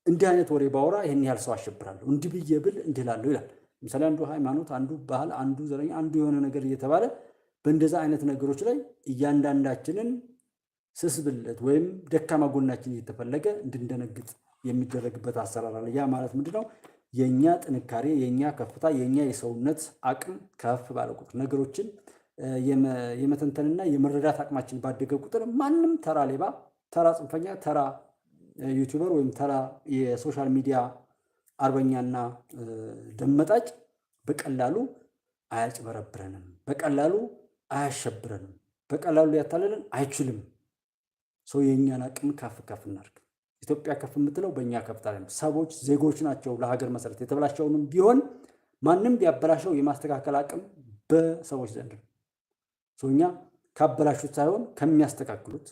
እንዲህ አይነት ወሬ ባወራ ይህን ያህል ሰው አሸብራለሁ እንዲህ ብዬ ብል እንዲህ እላለሁ ይላል። ለምሳሌ አንዱ ሃይማኖት፣ አንዱ ባህል፣ አንዱ ዘረኛ፣ አንዱ የሆነ ነገር እየተባለ በእንደዛ አይነት ነገሮች ላይ እያንዳንዳችንን ስስብለት ወይም ደካማ ጎናችን እየተፈለገ እንድንደነግጥ የሚደረግበት አሰራር አለ። ያ ማለት ምንድነው? የኛ ጥንካሬ፣ የኛ ከፍታ፣ የኛ የሰውነት አቅም ከፍ ባለ ቁጥር ነገሮችን የመተንተንና የመረዳት አቅማችን ባደገ ቁጥር ማንም ተራ ሌባ፣ ተራ ጽንፈኛ፣ ተራ ዩቲዩበር ወይም ተራ የሶሻል ሚዲያ አርበኛና ደመጣጭ በቀላሉ አያጭበረብረንም፣ በቀላሉ አያሸብረንም፣ በቀላሉ ሊያታለለን አይችልም። ሰው የእኛን አቅም ከፍ እናድርግ። ኢትዮጵያ ከፍ የምትለው በእኛ ከፍታ ላይ ነው። ሰዎች ዜጎች ናቸው ለሀገር መሰረት። የተበላሸውንም ቢሆን ማንም ቢያበላሸው የማስተካከል አቅም በሰዎች ዘንድ ነው። ሰው እኛ ካበላሹት ሳይሆን ከሚያስተካክሉት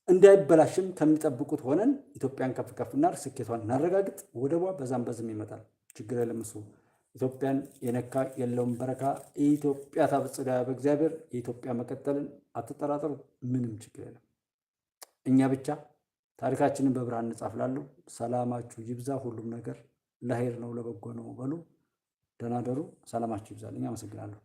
እንዳይበላሽም ከሚጠብቁት ሆነን ኢትዮጵያን ከፍ እናድርግ፣ ስኬቷን እናረጋግጥ። ወደቧ በዛም በዝም ይመጣል፣ ችግር የለም። እሱ ኢትዮጵያን የነካ የለውም በረካ። ኢትዮጵያ ታበጽሕያ በእግዚአብሔር። የኢትዮጵያ መቀጠልን አትጠራጠሩ፣ ምንም ችግር የለም። እኛ ብቻ ታሪካችንን በብርሃን እንጻፍላለሁ። ሰላማችሁ ይብዛ። ሁሉም ነገር ለኸይር ነው ለበጎ ነው በሉ። ደህና ደሩ። ሰላማችሁ ይብዛልኝ። አመሰግናለሁ።